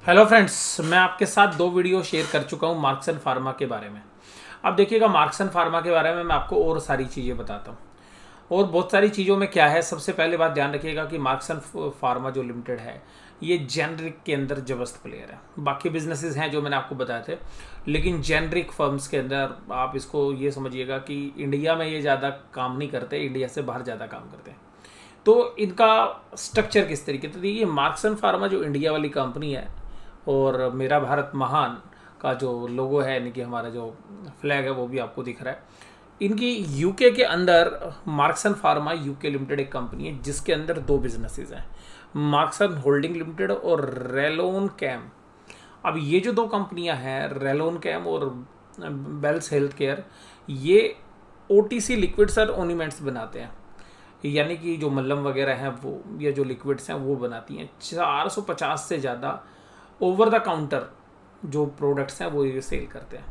Hello friends, मैं आपके साथ दो वीडियो शेयर कर चुका हूँ मार्क्स एंड फार्मा के बारे में। अब देखिएगा, मार्क्स एंड फार्मा के बारे में मैं आपको और सारी चीज़ें बताता हूँ। और बहुत सारी चीज़ों में क्या है, सबसे पहले बात ध्यान रखिएगा कि मार्क्स एंड फार्मा जो लिमिटेड है ये जेनरिक के अंदर जबरदस्त प्लेयर है। बाकी बिजनेसेस हैं जो मैंने आपको बताए थे, लेकिन जेनरिक फर्म्स के अंदर आप इसको ये समझिएगा कि इंडिया में ये ज़्यादा काम नहीं करते, इंडिया से बाहर ज़्यादा काम करते हैं। तो इनका स्ट्रक्चर किस तरीके से, देखिए मार्क्स एंड फार्मा जो इंडिया वाली कंपनी है और मेरा भारत महान का जो लोगो है, यानी कि हमारा जो फ्लैग है वो भी आपको दिख रहा है। इनकी यूके के अंदर marks and pharma UK limited एक कंपनी है जिसके अंदर दो बिजनेसेस हैं, मार्क्स एंड होल्डिंग लिमिटेड और रेलोन कैम। अब ये जो दो कंपनियां हैं, रेलोन कैम और बेल्स हेल्थ केयर, ये ओटीसी लिक्विड्स और ओनिमेंट्स बनाते हैं, यानी कि जो मल्लम वगैरह हैं वो, या जो लिक्विड्स हैं वो बनाती हैं। 450 से ज़्यादा ओवर द काउंटर जो प्रोडक्ट्स हैं वो ये सेल करते हैं।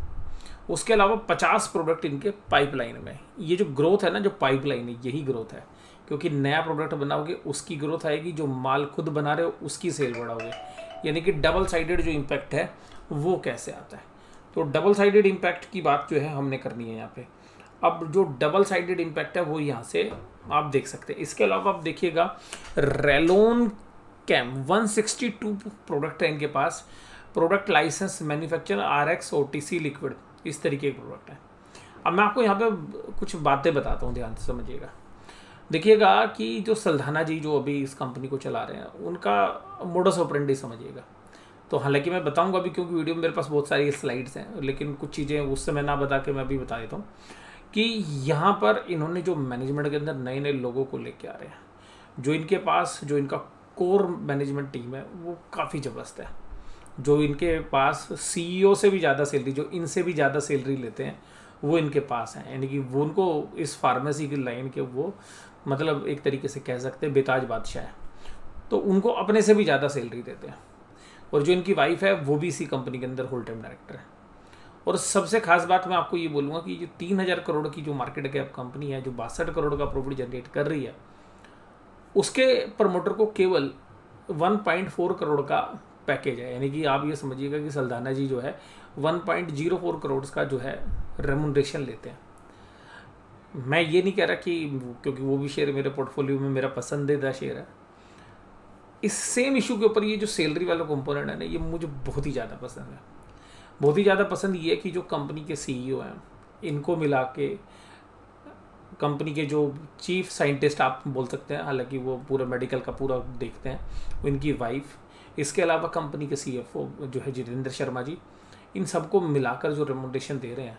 उसके अलावा 50 प्रोडक्ट इनके पाइपलाइन में। ये जो ग्रोथ है ना, जो पाइपलाइन है, यही ग्रोथ है, क्योंकि नया प्रोडक्ट बनाओगे उसकी ग्रोथ आएगी, जो माल खुद बना रहे हो उसकी सेल बढ़ाओगे। यानी कि डबल साइडेड जो इम्पैक्ट है वो कैसे आता है, तो डबल साइडेड इम्पैक्ट की बात जो है हमने करनी है यहाँ पे। अब जो डबल साइडेड इम्पैक्ट है वो यहाँ से आप देख सकते हैं। इसके अलावा आप देखिएगा, रेलोन कैम 162 प्रोडक्ट है इनके पास, product licence manufacture RX OTC liquid, इस तरीके के प्रोडक्ट है। अब मैं आपको यहाँ पे कुछ बातें बताता हूँ, ध्यान से समझिएगा। देखिएगा कि जो सल्धाना जी जो अभी इस कंपनी को चला रहे हैं, उनका मोडस ऑपरेंडी समझिएगा। तो हालांकि मैं बताऊंगा अभी, क्योंकि वीडियो में मेरे पास बहुत सारी स्लाइड्स हैं, लेकिन कुछ चीज़ें उस समय ना बता के मैं अभी बता देता हूँ कि यहाँ पर इन्होंने जो मैनेजमेंट के अंदर नए नए लोगों को लेके आ रहे हैं, जो इनके पास जो इनका कोर मैनेजमेंट टीम है वो काफ़ी ज़बरदस्त है। जो इनके पास CEO से भी ज़्यादा सैलरी, जो इनसे भी ज़्यादा सैलरी लेते हैं, वो इनके पास हैं। यानी कि वो उनको इस फार्मेसी की लाइन के वो मतलब एक तरीके से कह सकते हैं बेताज बादशाह है, तो उनको अपने से भी ज़्यादा सैलरी देते हैं। और जो इनकी वाइफ है वो भी इसी कंपनी के अंदर होल टाइम डायरेक्टर है। और सबसे खास बात मैं आपको ये बोलूँगा कि जो 3000 करोड़ की जो मार्केट कैप कंपनी है, जो 62 करोड़ का प्रॉफिट जनरेट कर रही है, उसके प्रमोटर को केवल 1.4 करोड़ का पैकेज है। यानी कि आप ये समझिएगा कि सल्धाना जी जो है 1.04 करोड़ का जो है रेमुनरेशन लेते हैं। मैं ये नहीं कह रहा कि, क्योंकि वो भी शेयर मेरे पोर्टफोलियो में मेरा पसंदीदा शेयर है। इस सेम इशू के ऊपर ये जो सैलरी वाला कंपोनेंट है ना, ये मुझे बहुत ही ज़्यादा पसंद है। बहुत ही ज़्यादा पसंद ये है कि जो कंपनी के CEO हैं, इनको मिला के कंपनी के जो चीफ साइंटिस्ट आप बोल सकते हैं, हालांकि वो पूरा मेडिकल का पूरा देखते हैं, उनकी वाइफ, इसके अलावा कंपनी के CFO जो है जितेंद्र शर्मा जी, इन सबको मिलाकर जो रेमुनरेशन दे रहे हैं,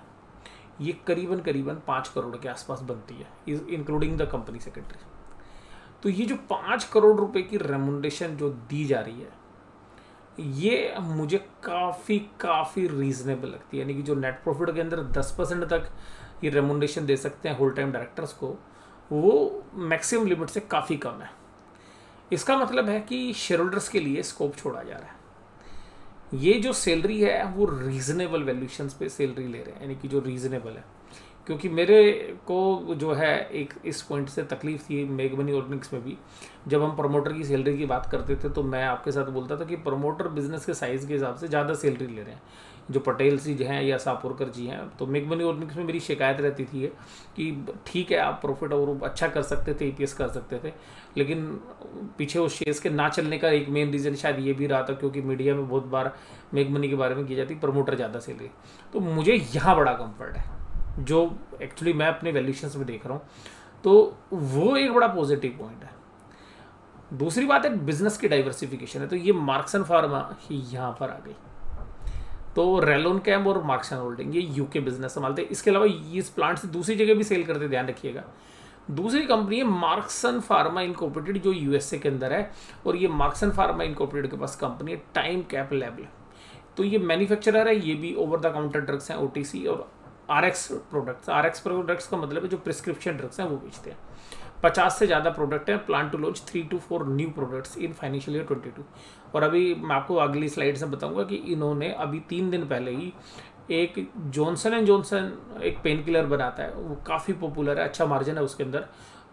ये करीबन 5 करोड़ के आसपास बनती है, इंक्लूडिंग द कंपनी सेक्रेटरी। तो ये जो 5 करोड़ रुपए की रेमुनरेशन जो दी जा रही है, ये मुझे काफ़ी रीजनेबल लगती है। यानी कि जो नेट प्रॉफिट के अंदर 10% तक ये रेमुनरेशन दे सकते हैं होल टाइम डायरेक्टर्स को, वो मैक्सिमम लिमिट से काफ़ी कम है। इसका मतलब है कि शेयर होल्डर्स के लिए स्कोप छोड़ा जा रहा है। ये जो सैलरी है वो रीजनेबल वैल्यूएशंस पे सैलरी ले रहे हैं, यानी कि जो रीजनेबल है। क्योंकि मेरे को जो है एक इस पॉइंट से तकलीफ थी मेक मनी अर्निंग्स में भी, जब हम प्रमोटर की सैलरी की बात करते थे तो मैं आपके साथ बोलता था कि प्रमोटर बिजनेस के साइज़ के हिसाब से ज़्यादा सैलरी ले रहे हैं, जो पटेल जी हैं या सापुरकर जी हैं। तो मेक मनी अर्निंग्स में मेरी शिकायत रहती थी कि ठीक है, आप प्रॉफिट और अच्छा कर सकते थे, EPS कर सकते थे, लेकिन पीछे उस शेयर्स के ना चलने का एक मेन रीज़न शायद ये भी रहा था, क्योंकि मीडिया में बहुत बार मेक मनी के बारे में की जाती, प्रमोटर ज़्यादा सैलरी। तो मुझे यहाँ बड़ा कम्फर्ट है, जो एक्चुअली मैं अपने वैल्यूएशंस में देख रहा हूँ, तो वो एक बड़ा पॉजिटिव पॉइंट है। दूसरी बात है बिजनेस की डाइवर्सिफिकेशन है, तो ये मार्क्स एंड फार्मा यहाँ पर आ गई। तो रेलोन कैम और मार्क्स एंड होल्डिंग ये यूके बिजनेस संभालते हैं। इसके अलावा ये इस प्लांट से दूसरी जगह भी सेल करते, ध्यान रखिएगा। दूसरी कंपनी है मार्क्स एंड फार्मा इनकॉर्पोरेटेड, जो USA के अंदर है, और ये मार्क्स एंड फार्मा इनकॉर्पोरेटेड के पास कंपनी है टाइम कैप लैब। तो ये मैन्युफैक्चरर है, ये भी ओवर द काउंटर ड्रग्स हैं, OTC और RX प्रोडक्ट्स। RX प्रोडक्ट्स का मतलब है जो प्रिस्क्रिप्शन ड्रग्स हैं वो बेचते हैं। 50 से ज़्यादा प्रोडक्ट हैं, plan to launch 3 to 4 new products in financial year 22। और अभी मैं आपको अगली स्लाइड से बताऊंगा कि इन्होंने अभी 3 दिन पहले ही एक जॉनसन एंड जॉनसन एक पेन किलर बनाता है, वो काफ़ी पॉपुलर है, अच्छा मार्जिन है उसके अंदर,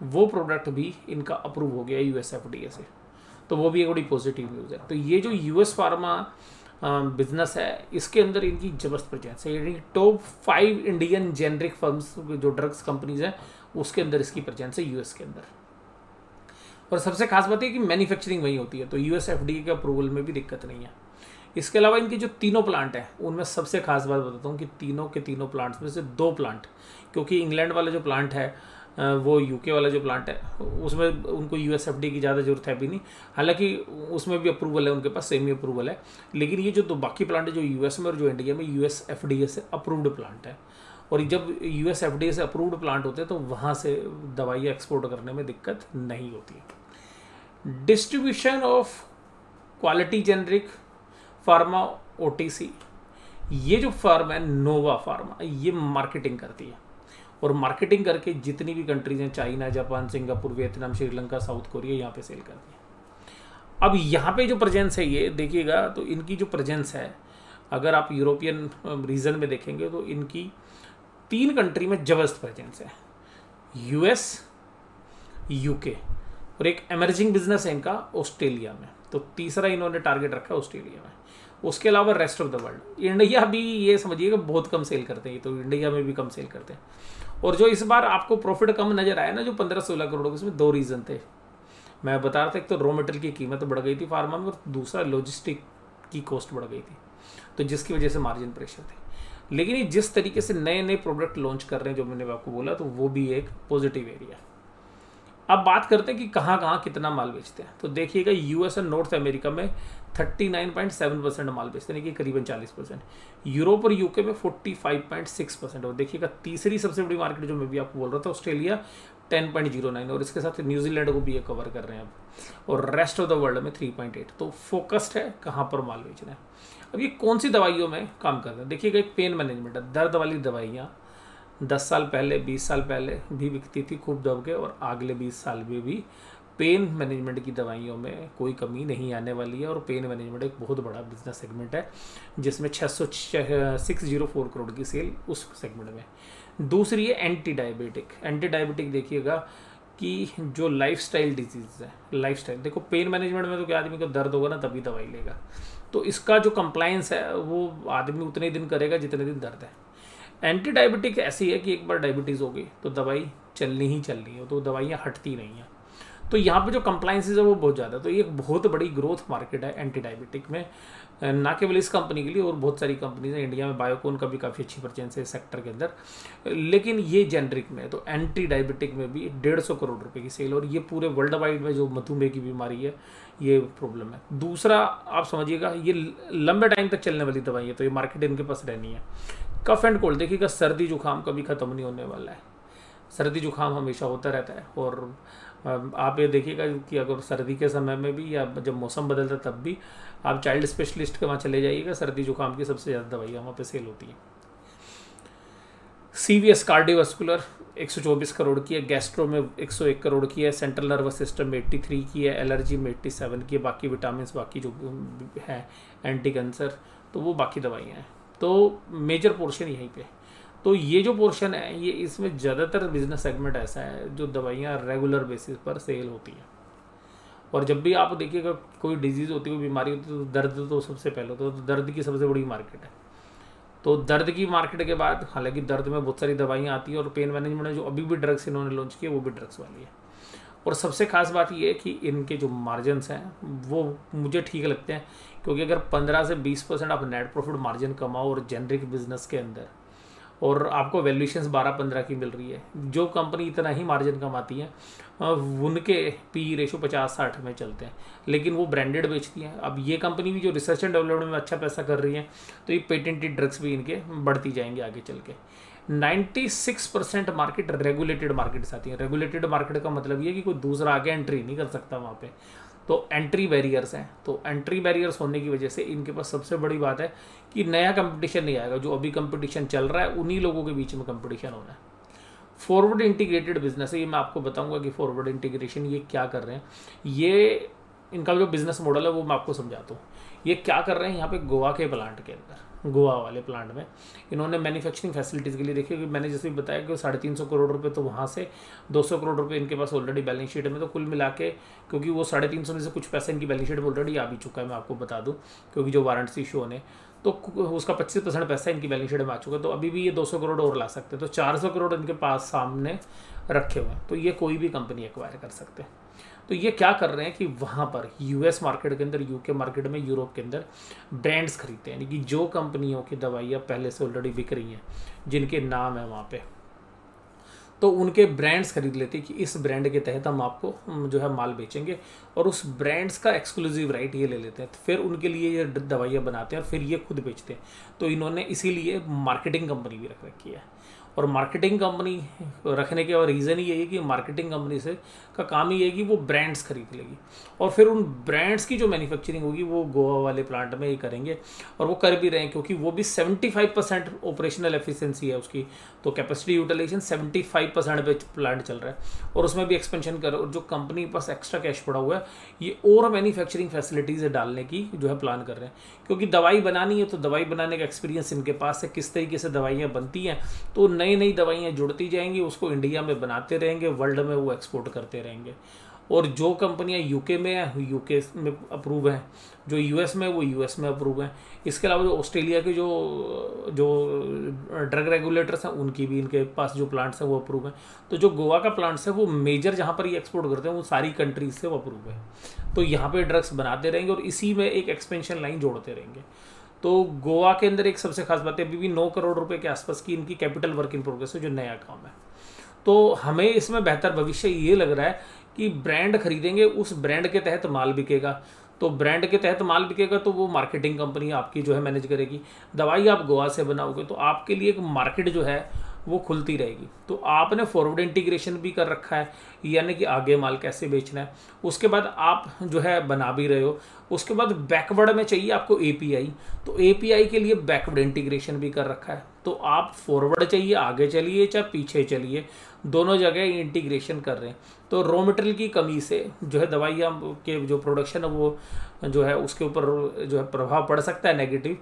वो प्रोडक्ट भी इनका अप्रूव हो गया US FDA से। तो वो भी एक बड़ी पॉजिटिव न्यूज़ है। तो ये जो यूएस फार्मा बिजनेस है, इसके अंदर इनकी जबरदस्त प्रेजेंस है। यानी टॉप 5 इंडियन जेनरिक फर्म्स जो ड्रग्स कंपनीज हैं उसके अंदर इसकी प्रेजेंस है यूएस के अंदर। और सबसे खास बात है कि मैन्युफैक्चरिंग वहीं होती है, तो यूएस एफडीए के अप्रूवल में भी दिक्कत नहीं है। इसके अलावा इनके जो तीनों प्लांट हैं उनमें सबसे खास बात बताता हूँ कि तीनों के तीनों प्लांट्स में से 2 प्लांट, क्योंकि इंग्लैंड वाला जो प्लांट है वो यूके वाला जो प्लांट है उसमें उनको यूएस एफडीए की ज़्यादा जरूरत है भी नहीं, हालांकि उसमें भी अप्रूवल है, उनके पास सेमी अप्रूवल है। लेकिन ये जो 2 बाकी प्लांट है जो यूएस में और जो इंडिया में, यूएस एफडीए से अप्रूव्ड प्लांट है। और जब यूएस एफडीए से अप्रूव्ड प्लांट होते हैं तो वहाँ से दवाइयाँ एक्सपोर्ट करने में दिक्कत नहीं होती है। Distribution of quality generic pharma OTC, ये जो फर्म है नोवा फार्मा, ये मार्केटिंग करती है और मार्केटिंग करके जितनी भी कंट्रीज हैं, China, Japan, Singapore, Vietnam, Sri Lanka, south Korea, यहाँ पे सेल करती है। अब यहाँ पे जो प्रेजेंस है ये देखिएगा, तो इनकी जो प्रेजेंस है अगर आप यूरोपियन रीजन में देखेंगे तो इनकी 3 कंट्री में जबरदस्त प्रेजेंस है, यूएस, यूके और एक एमर्जिंग बिजनेस है इनका ऑस्ट्रेलिया में। तो तीसरा इन्होंने टारगेट रखा है ऑस्ट्रेलिया में। उसके अलावा rest of the world, India भी ये समझिएगा बहुत कम सेल करते हैं, तो इंडिया में भी कम सेल करते हैं। और जो इस बार आपको प्रॉफिट कम नजर आया ना, जो 15-16 करोड़, उसमें 2 रीजन थे। मैं बता रहा था, एक तो रॉ मटेरियल की कीमत बढ़ गई थी फार्मा में और दूसरा लॉजिस्टिक की कॉस्ट बढ़ गई थी, तो जिसकी वजह से मार्जिन प्रेशर थे। लेकिन ये जिस तरीके से नए नए प्रोडक्ट लॉन्च कर रहे हैं, जो मैंने आपको बोला, तो वो भी एक पॉजिटिव एरिया है। अब बात करते हैं कि कहाँ कहाँ कितना माल बेचते हैं। तो देखिएगा यूएस और नॉर्थ अमेरिका में 39.7% माल बेचते हैं, कि करीबन 40%। यूरोप और यूके में 45.6%। और देखिएगा तीसरी सबसे बड़ी मार्केट जो मैं भी आपको बोल रहा था ऑस्ट्रेलिया 10.09, और इसके साथ न्यूजीलैंड को भी ये कवर कर रहे हैं अब। और रेस्ट ऑफ द वर्ल्ड में 3.8। तो फोकस्ड है कहाँ पर माल बेचना है। अब ये कौन सी दवाइयों में काम कर रहे हैं, देखिएगा एक पेन मैनेजमेंट है, दर्द वाली दवाइयाँ 10 साल पहले, 20 साल पहले भी बिकती थी खूब दब के, और अगले 20 साल में भी पेन मैनेजमेंट की दवाइयों में कोई कमी नहीं आने वाली है। और पेन मैनेजमेंट एक बहुत बड़ा बिजनेस सेगमेंट है, जिसमें 604 करोड़ की सेल उस सेगमेंट में। दूसरी है एंटी डायबिटिक। एंटी डायबिटिक देखिएगा कि जो लाइफस्टाइल डिजीज है, लाइफस्टाइल देखो, पेन मैनेजमेंट में तो क्या आदमी को दर्द होगा ना तभी दवाई लेगा, तो इसका जो कंप्लायंस है वो आदमी उतने दिन करेगा जितने दिन दर्द है। एंटी डायबिटिक ऐसी है कि एक बार डायबिटीज़ हो गई तो दवाई चलनी ही चलनी है, तो दवाइयाँ हटती नहीं हैं। तो यहाँ पे जो कंप्लायंसेस है वो बहुत ज़्यादा, तो ये एक बहुत बड़ी ग्रोथ मार्केट है एंटी डायबिटिक में, ना केवल इस कंपनी के लिए, और बहुत सारी कंपनीज हैं इंडिया में। बायोकॉन का भी काफ़ी अच्छी परचेंस है इस सेक्टर के अंदर, लेकिन ये जेनरिक में, तो एंटी डायबिटिक में भी 150 करोड़ रुपए की सेल, और ये पूरे वर्ल्ड वाइड में जो मधुमेह की बीमारी है ये प्रॉब्लम है। दूसरा आप समझिएगा ये लंबे टाइम तक चलने वाली दवाई है, तो ये मार्केट इनके पास रहनी है। कफ एंड कोल्ड देखिएगा, सर्दी जुकाम कभी ख़त्म नहीं होने वाला है, सर्दी जुकाम हमेशा होता रहता है। और आप ये देखिएगा कि अगर सर्दी के समय में भी या जब मौसम बदलता है तब भी आप चाइल्ड स्पेशलिस्ट के वहाँ चले जाइएगा, सर्दी जुकाम की सबसे ज़्यादा दवाइयाँ वहाँ पे सेल होती हैं। सीवीएस कार्डियोवास्कुलर 124 करोड़ की है, गैस्ट्रो में 101 करोड़ की है, सेंट्रल नर्वस सिस्टम में 83 की है, एलर्जी में 87 की है, बाकी विटामिन बाकी जो है एंटी कैंसर, तो वो बाकी दवाइयाँ हैं। तो मेजर पोर्शन यहीं पे। तो ये जो पोर्शन है ये इसमें ज़्यादातर बिजनेस सेगमेंट ऐसा है जो दवाइयाँ रेगुलर बेसिस पर सेल होती हैं। और जब भी आप देखिएगा कोई डिजीज़ होती है, कोई बीमारी होती है, तो दर्द तो सबसे पहले होता है, तो दर्द की सबसे बड़ी मार्केट है। तो दर्द की मार्केट के बाद, हालांकि दर्द में बहुत सारी दवाइयाँ आती हैं, और पेन मैनेजमेंट में जो अभी भी ड्रग्स इन्होंने लॉन्च किए वो भी ड्रग्स वाली है। और सबसे खास बात ये है कि इनके जो मार्जिनस हैं वो मुझे ठीक लगते हैं, क्योंकि अगर 15 से 20% आप नेट प्रॉफिट मार्जिन कमाओ और जेनरिक बिजनेस के अंदर, और आपको वैल्यूएशंस 12-15 की मिल रही है, जो कंपनी इतना ही मार्जिन कमाती है उनके पी रेशो 50-60 में चलते हैं, लेकिन वो ब्रांडेड बेचती हैं। अब ये कंपनी भी जो रिसर्च एंड डेवलपमेंट में अच्छा पैसा कर रही है, तो ये पेटेंटेड ड्रग्स भी इनके बढ़ती जाएंगे आगे चल के। 96% मार्केट रेगुलेटेड मार्केट से आती है। रेगुलेटेड मार्केट का मतलब ये कि कोई दूसरा आगे एंट्री नहीं कर सकता वहाँ पे, तो एंट्री बैरियर्स हैं। तो एंट्री बैरियर्स होने की वजह से इनके पास सबसे बड़ी बात है कि नया कंपटीशन नहीं आएगा, जो अभी कंपटीशन चल रहा है उन्हीं लोगों के बीच में कंपटीशन होना है। फॉरवर्ड इंटीग्रेटेड बिजनेस है, ये मैं आपको बताऊंगा कि फॉरवर्ड इंटीग्रेशन ये क्या कर रहे हैं। ये इनका जो बिजनेस मॉडल है वो मैं आपको समझाता हूँ। ये क्या कर रहे हैं, यहाँ पे गोवा के प्लांट के अंदर, गोवा वाले प्लांट में। इन्होंने मैन्युफैक्चरिंग फैसिलिटीज़ के लिए देखिए कि मैंने जैसे बताया कि 350 करोड़ रुपए, तो वहाँ से 200 करोड़ रुपए इनके पास ऑलरेडी बैलेंस शीट में, तो कुल मिला के, क्योंकि वो 350 में से कुछ पैसा इनकी बैलेंस शीट में ऑलरेडी आ भी चुका है, मैं आपको बता दूँ, क्योंकि जो वारंट्स इशू होने, तो उसका 25% पैसा इनकी बैलेंस शीट में आ चुका है, तो अभी भी ये 200 करोड़ और ला सकते हैं, तो 400 करोड़ इनके पास सामने रखे हुए हैं, तो ये कोई भी कंपनी एक्वायर कर सकते हैं। तो ये क्या कर रहे हैं कि वहाँ पर यूएस मार्केट के अंदर, यूके मार्केट में, यूरोप के अंदर ब्रांड्स खरीदते हैं, यानी कि जो कंपनियों की दवाइयाँ पहले से ऑलरेडी बिक रही हैं, जिनके नाम है वहाँ पे, तो उनके ब्रांड्स खरीद लेते हैं कि इस ब्रांड के तहत हम आपको जो है माल बेचेंगे, और उस ब्रांड्स का एक्सक्लूसिव राइट ये ले लेते हैं, तो फिर उनके लिए ये दवाइयाँ बनाते हैं और फिर ये खुद बेचते हैं। तो इन्होंने इसीलिए मार्केटिंग कंपनी भी रख रखी है, और मार्केटिंग कंपनी रखने के और रीज़न ही है कि मार्केटिंग कंपनी से का काम ही है कि वो ब्रांड्स खरीद लेगी, और फिर उन ब्रांड्स की जो मैन्युफैक्चरिंग होगी वो गोवा वाले प्लांट में ही करेंगे, और वो कर भी रहे हैं, क्योंकि वो भी 75% ऑपरेशनल एफिशिएंसी है उसकी, तो कैपेसिटी यूटिलाइजेशन 75% पे प्लांट चल रहा है, और उसमें भी एक्सपेंशन कर, और जो कंपनी के पास एक्स्ट्रा कैश पड़ा हुआ है, ये और मैन्युफैक्चरिंग फैसिलिटीज़ डालने की जो है प्लान कर रहे हैं, क्योंकि दवाई बनानी है तो दवाई बनाने का एक्सपीरियंस इनके पास है, किस तरीके से दवाइयाँ बनती हैं, तो नई नई दवाइयाँ जुड़ती जाएंगी, उसको इंडिया में बनाते रहेंगे, वर्ल्ड में वो एक्सपोर्ट करते रहेंगे। और जो कंपनियां यूके में हैं, यूके में अप्रूव हैं, जो यूएस में, वो यूएस में अप्रूव हैं। इसके अलावा जो ऑस्ट्रेलिया के जो ड्रग रेगुलेटर्स हैं, उनकी भी इनके पास जो प्लांट्स हैं वो अप्रूव हैं। तो जो गोवा का प्लांट्स है वो मेजर जहाँ पर ये एक्सपोर्ट करते हैं वो सारी कंट्रीज से वो अप्रूव है, तो यहाँ पे ड्रग्स बनाते रहेंगे और इसी में एक एक्सपेंशन लाइन जोड़ते रहेंगे। तो गोवा के अंदर एक सबसे खास बात है, अभी भी 9 करोड़ रुपए के आसपास की इनकी कैपिटल वर्क इन प्रोग्रेस है, जो नया काम है। तो हमें इसमें बेहतर भविष्य ये लग रहा है कि ब्रांड खरीदेंगे, उस ब्रांड के तहत माल बिकेगा, तो ब्रांड के तहत माल बिकेगा तो वो मार्केटिंग कंपनी आपकी जो है मैनेज करेगी। दवाई आप गोवा से बनाओगे तो आपके लिए एक मार्केट जो है वो खुलती रहेगी। तो आपने फॉरवर्ड इंटीग्रेशन भी कर रखा है, यानी कि आगे माल कैसे बेचना है, उसके बाद आप जो है बना भी रहे हो, उसके बाद बैकवर्ड में चाहिए आपको एपीआई, तो एपीआई के लिए बैकवर्ड इंटीग्रेशन भी कर रखा है। तो आप फॉरवर्ड चाहिए, आगे चलिए चाहे पीछे चलिए, दोनों जगह इंटीग्रेशन कर रहे हैं। तो रॉ मटेरियल की कमी से जो है दवाइयाँ के जो प्रोडक्शन है वो जो है उसके ऊपर जो है प्रभाव पड़ सकता है नेगेटिव,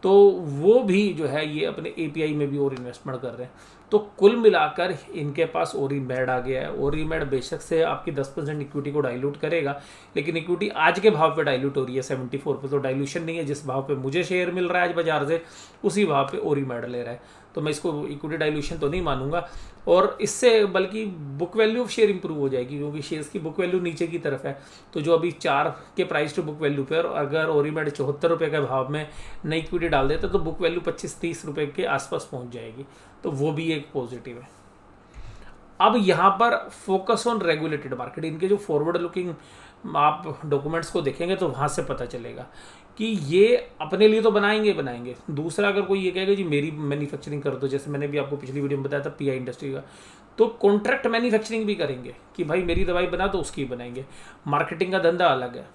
तो वो भी जो है ये अपने एपीआई में भी और इन्वेस्टमेंट कर रहे हैं। तो कुल मिलाकर इनके पास ओरीमेड आ गया है। ओरीमेड बेशक से आपकी 10% इक्विटी को डाइल्यूट करेगा, लेकिन इक्विटी आज के भाव पे डाइल्यूट हो रही है 74 पे, तो डाइल्यूशन नहीं है। जिस भाव पे मुझे शेयर मिल रहा है आज बाजार से, उसी भाव पे ओरीमेड ले रहा है, तो मैं इसको इक्विटी डाइल्यूशन तो नहीं मानूंगा। और इससे बल्कि book value of share improve हो जाएगी, क्योंकि शेयर्स की बुक वैल्यू नीचे की तरफ है। तो जो अभी 4 के प्राइस टू बुक वैल्यू पे, और अगर ओरीमेड 74 रुपये के भाव में नई इक्विटी डाल देता तो बुक वैल्यू 25-30 रुपये के आसपास पहुंच जाएगी, तो वो भी एक पॉजिटिव है। अब यहाँ पर फोकस ऑन रेगुलेटेड मार्केट, इनके जो फॉरवर्ड लुकिंग आप डॉक्यूमेंट्स को देखेंगे तो वहाँ से पता चलेगा कि ये अपने लिए तो बनाएंगे। दूसरा, अगर कोई ये कहेगा जी मेरी मैन्युफैक्चरिंग कर दो, जैसे मैंने भी आपको पिछली वीडियो में बताया था पीआई इंडस्ट्री का, तो कॉन्ट्रैक्ट मैन्युफैक्चरिंग भी करेंगे कि भाई मेरी दवाई बना तो उसकी बनाएंगे। मार्केटिंग का धंधा अलग है।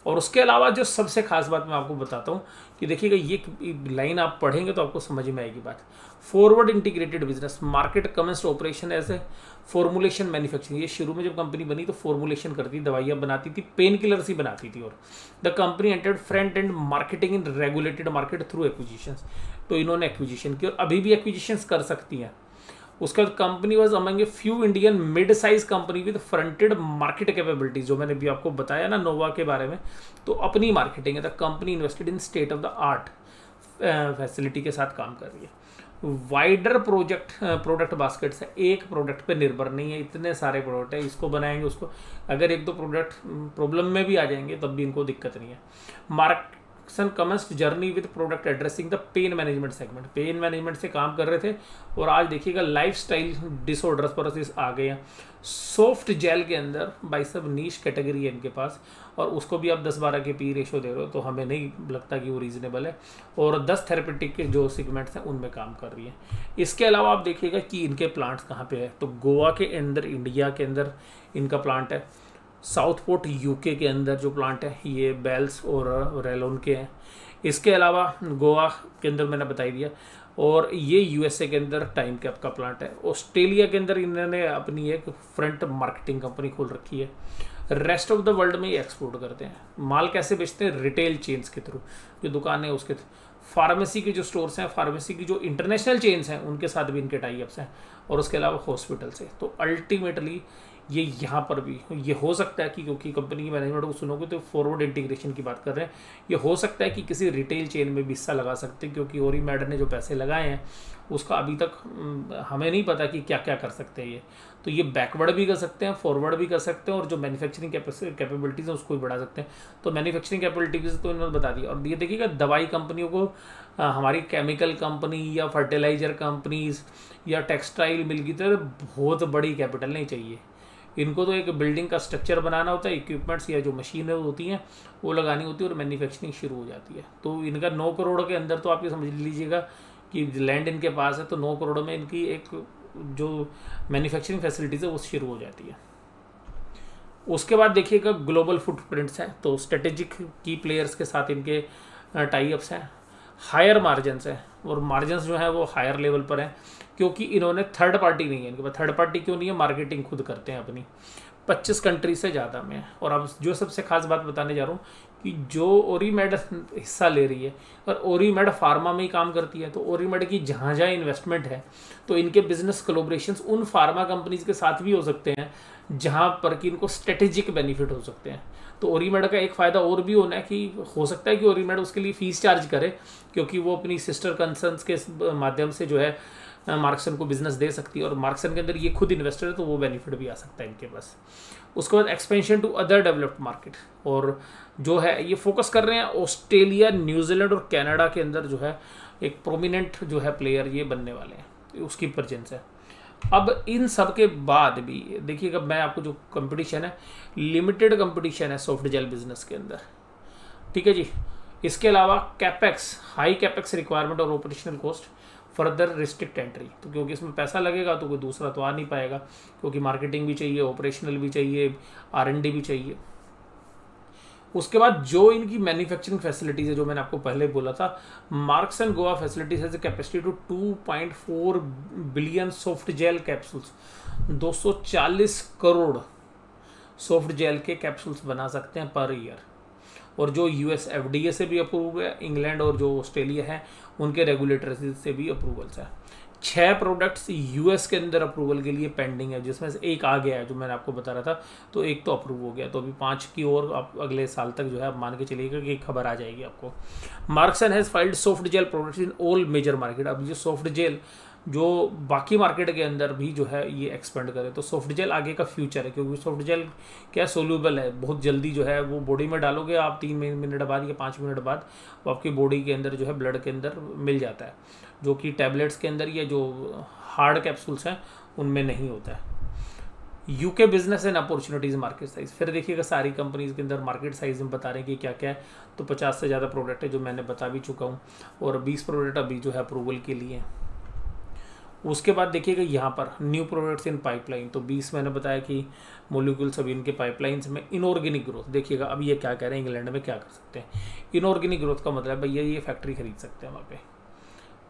और उसके अलावा जो सबसे खास बात मैं आपको बताता हूँ कि देखिएगा, ये लाइन आप पढ़ेंगे तो आपको समझ में आएगी बात। Forward integrated business, market commenced operation as a formulation manufacturing. ये शुरू में जब कंपनी बनी तो फॉर्मुलेशन करती, दवाइयाँ बनाती थी, पेन किलर्स ही बनाती थी। और the company entered front end marketing in regulated market through acquisitions. तो इन्होंने एक्विजिशन की और अभी भी एक्विजिशंस कर सकती हैं। उसका company was among a few Indian mid size company with fronted market capabilities, जो मैंने भी आपको बताया ना नोवा के बारे में। तो अपनी मार्केटिंग है, the company invested in state of the art facility के साथ काम कर रही है। वाइडर प्रोडक्ट बास्केट्स है, एक प्रोडक्ट पे निर्भर नहीं है, इतने सारे प्रोडक्ट है, इसको बनाएंगे उसको, अगर एक दो प्रोडक्ट प्रॉब्लम में भी आ जाएंगे तब भी इनको दिक्कत नहीं है। Marksans commenced journey with product addressing the pain management segment, pain management से काम कर रहे थे और आज देखिएगा लाइफस्टाइल डिसऑर्डर्स पर आ गए हैं। सॉफ्ट जेल के अंदर भाई सब नीश कैटेगरी है इनके पास, और उसको भी आप 10-12 के पी रेशो दे रहे हो, तो हमें नहीं लगता कि वो रीजनेबल है। और 10 थेरेपेटिक के जो सेगमेंट्स हैं उनमें काम कर रही है। इसके अलावा आप देखिएगा कि इनके प्लांट्स कहाँ पे है, तो गोवा के अंदर, इंडिया के अंदर इनका प्लांट है। साउथपोर्ट यूके के अंदर जो प्लांट है ये बेल्स और रेलोन के हैं। इसके अलावा गोवा के अंदर मैंने बता दिया, और ये यूएसए के अंदर टाइम कैप का प्लांट है। ऑस्ट्रेलिया के अंदर इन्होंने अपनी एक फ्रंट मार्केटिंग कंपनी खोल रखी है। रेस्ट ऑफ द वर्ल्ड में ये एक्सपोर्ट करते हैं। माल कैसे बेचते हैं? रिटेल चेन्स के थ्रू, जो दुकानें हैं उसके थ्रू। फार्मेसी के जो स्टोर्स हैं, फार्मेसी की जो इंटरनेशनल चेन्स हैं उनके साथ भी इनके टाई अप्स हैं, और उसके अलावा हॉस्पिटल से। तो अल्टीमेटली ये यहाँ पर भी ये हो सकता है कि क्योंकि कंपनी की मैनेजमेंट को सुनोगे तो फॉरवर्ड इंटीग्रेशन की बात कर रहे हैं, ये हो सकता है कि किसी रिटेल चेन में भी हिस्सा लगा सकते हैं, क्योंकि ओरीमेड ने जो पैसे लगाए हैं उसका अभी तक हमें नहीं पता कि क्या क्या कर सकते हैं ये। तो ये बैकवर्ड भी कर सकते हैं, फॉरवर्ड भी कर सकते हैं, और जो मैन्युफैक्चरिंग कैपेबिलिटीज़ हैं उसको भी बढ़ा सकते हैं। तो मैन्युफैक्चरिंग कैपेबिलिटीज़ तो इन्होंने बता दिया। और ये देखिएगा दवाई कंपनियों को हमारी केमिकल कंपनी या फर्टिलाइजर कंपनीज या टेक्सटाइल मिल की तरह बहुत बड़ी कैपिटल नहीं चाहिए। इनको तो एक बिल्डिंग का स्ट्रक्चर बनाना होता है, इक्विपमेंट्स या जो मशीनें होती हैं वो लगानी होती है, और मैन्युफैक्चरिंग शुरू हो जाती है। तो इनका 9 करोड़ के अंदर, तो आप ये समझ लीजिएगा कि लैंड इनके पास है, तो 9 करोड़ में इनकी एक जो मैन्युफैक्चरिंग फैसिलिटीज़ है वो शुरू हो जाती है। उसके बाद देखिएगा ग्लोबल फुटप्रिंट्स हैं, तो स्ट्रेटेजिक की प्लेयर्स के साथ इनके टाई अप्स हैं। हायर मार्जिनस है, और मार्जिनस जो है वो हायर लेवल पर हैं, क्योंकि इन्होंने थर्ड पार्टी नहीं है इनके पास। थर्ड पार्टी क्यों नहीं है? मार्केटिंग खुद करते हैं अपनी, 25 कंट्री से ज़्यादा में। और अब जो सबसे खास बात बताने जा रहा हूँ कि जो ओरीमेड हिस्सा ले रही है, और ओरीमेड फार्मा में ही काम करती है, तो ओरीमेड की जहाँ जहाँ इन्वेस्टमेंट है, तो इनके बिजनेस कोलैबोरेशंस उन फार्मा कंपनीज के साथ भी हो सकते हैं जहाँ पर कि इनको स्ट्रेटेजिक बेनिफिट हो सकते हैं। तो ओरीमेड का एक फ़ायदा और भी होना है कि हो सकता है कि ओरीमेड उसके लिए फ़ीस चार्ज करे, क्योंकि वो अपनी सिस्टर कंसर्न्स के माध्यम से जो है मार्क्सन को बिजनेस दे सकती है, और मार्क्सन के अंदर ये खुद इन्वेस्टर है, तो वो बेनिफिट भी आ सकता है इनके पास। उसके बाद expansion to other developed market, और जो है ये फोकस कर रहे हैं ऑस्ट्रेलिया, न्यूजीलैंड और कनाडा के अंदर जो है एक प्रोमिनेंट जो है प्लेयर ये बनने वाले हैं, उसकी प्रेजेंस है। अब इन सब के बाद भी देखिएगा, मैं आपको जो कंपटीशन है, लिमिटेड कंपटीशन है सॉफ्ट जेल बिजनेस के अंदर, ठीक है जी। इसके अलावा कैपेक्स, हाई कैपेक्स रिक्वायरमेंट और operational cost, further restrict entry. तो क्योंकि इसमें पैसा लगेगा तो कोई दूसरा तो आ नहीं पाएगा, क्योंकि मार्केटिंग भी चाहिए, ऑपरेशनल भी चाहिए, R&D भी चाहिए। उसके बाद जो इनकी मैन्युफैक्चरिंग फैसिलिटीज़ है, जो मैंने आपको पहले बोला था, Marksans and Goa facilities has capacity to 2.4 billion soft gel capsules. 240 crore soft gel के कैप्सूल्स बना सकते हैं पर ईयर। और जो US FDA से भी अप्रूव है, इंग्लैंड और जो ऑस्ट्रेलिया है उनके रेगुलेटरी से भी अप्रूवल्स है। 6 प्रोडक्ट्स US के अंदर अप्रूवल के लिए पेंडिंग है, जिसमें से एक आ गया है जो मैंने आपको बता रहा था, तो एक तो अप्रूव हो गया। तो अभी 5 की और आप अगले साल तक जो है आप मान के चलिएगा कि खबर आ जाएगी आपको। Marksans has filed soft gel products in all major market. अब ये सॉफ्ट जेल जो बाकी मार्केट के अंदर भी जो है ये एक्सपेंड करे, तो सॉफ्ट जेल आगे का फ्यूचर है, क्योंकि सॉफ्ट जेल क्या सोल्यूबल है, बहुत जल्दी जो है वो बॉडी में डालोगे आप 3 मिनट बाद या 5 मिनट बाद वो आपकी बॉडी के अंदर जो है ब्लड के अंदर मिल जाता है, जो कि टैबलेट्स के अंदर या जो हार्ड कैप्सूल्स हैं उनमें नहीं होता है। UK business and opportunities market size, फिर देखिएगा सारी कंपनीज के अंदर मार्केट साइज में बता रहे हैं कि क्या क्या है। तो 50 से ज़्यादा प्रोडक्ट है जो मैंने बता भी चुका हूँ, और 20 प्रोडक्ट अभी जो है अप्रूवल के लिए। उसके बाद देखिएगा यहाँ पर न्यू प्रोडक्ट्स इन पाइपलाइन, तो 20 मैंने बताया कि मोलिक्यूल्स अभी इनके पाइपलाइंस में। इनऑर्गेनिक ग्रोथ देखिएगा, अब ये क्या कह रहे हैं, इंग्लैंड में क्या कर सकते हैं। इनऑर्गेनिक ग्रोथ का मतलब भैया ये फैक्ट्री खरीद सकते हैं वहाँ पे,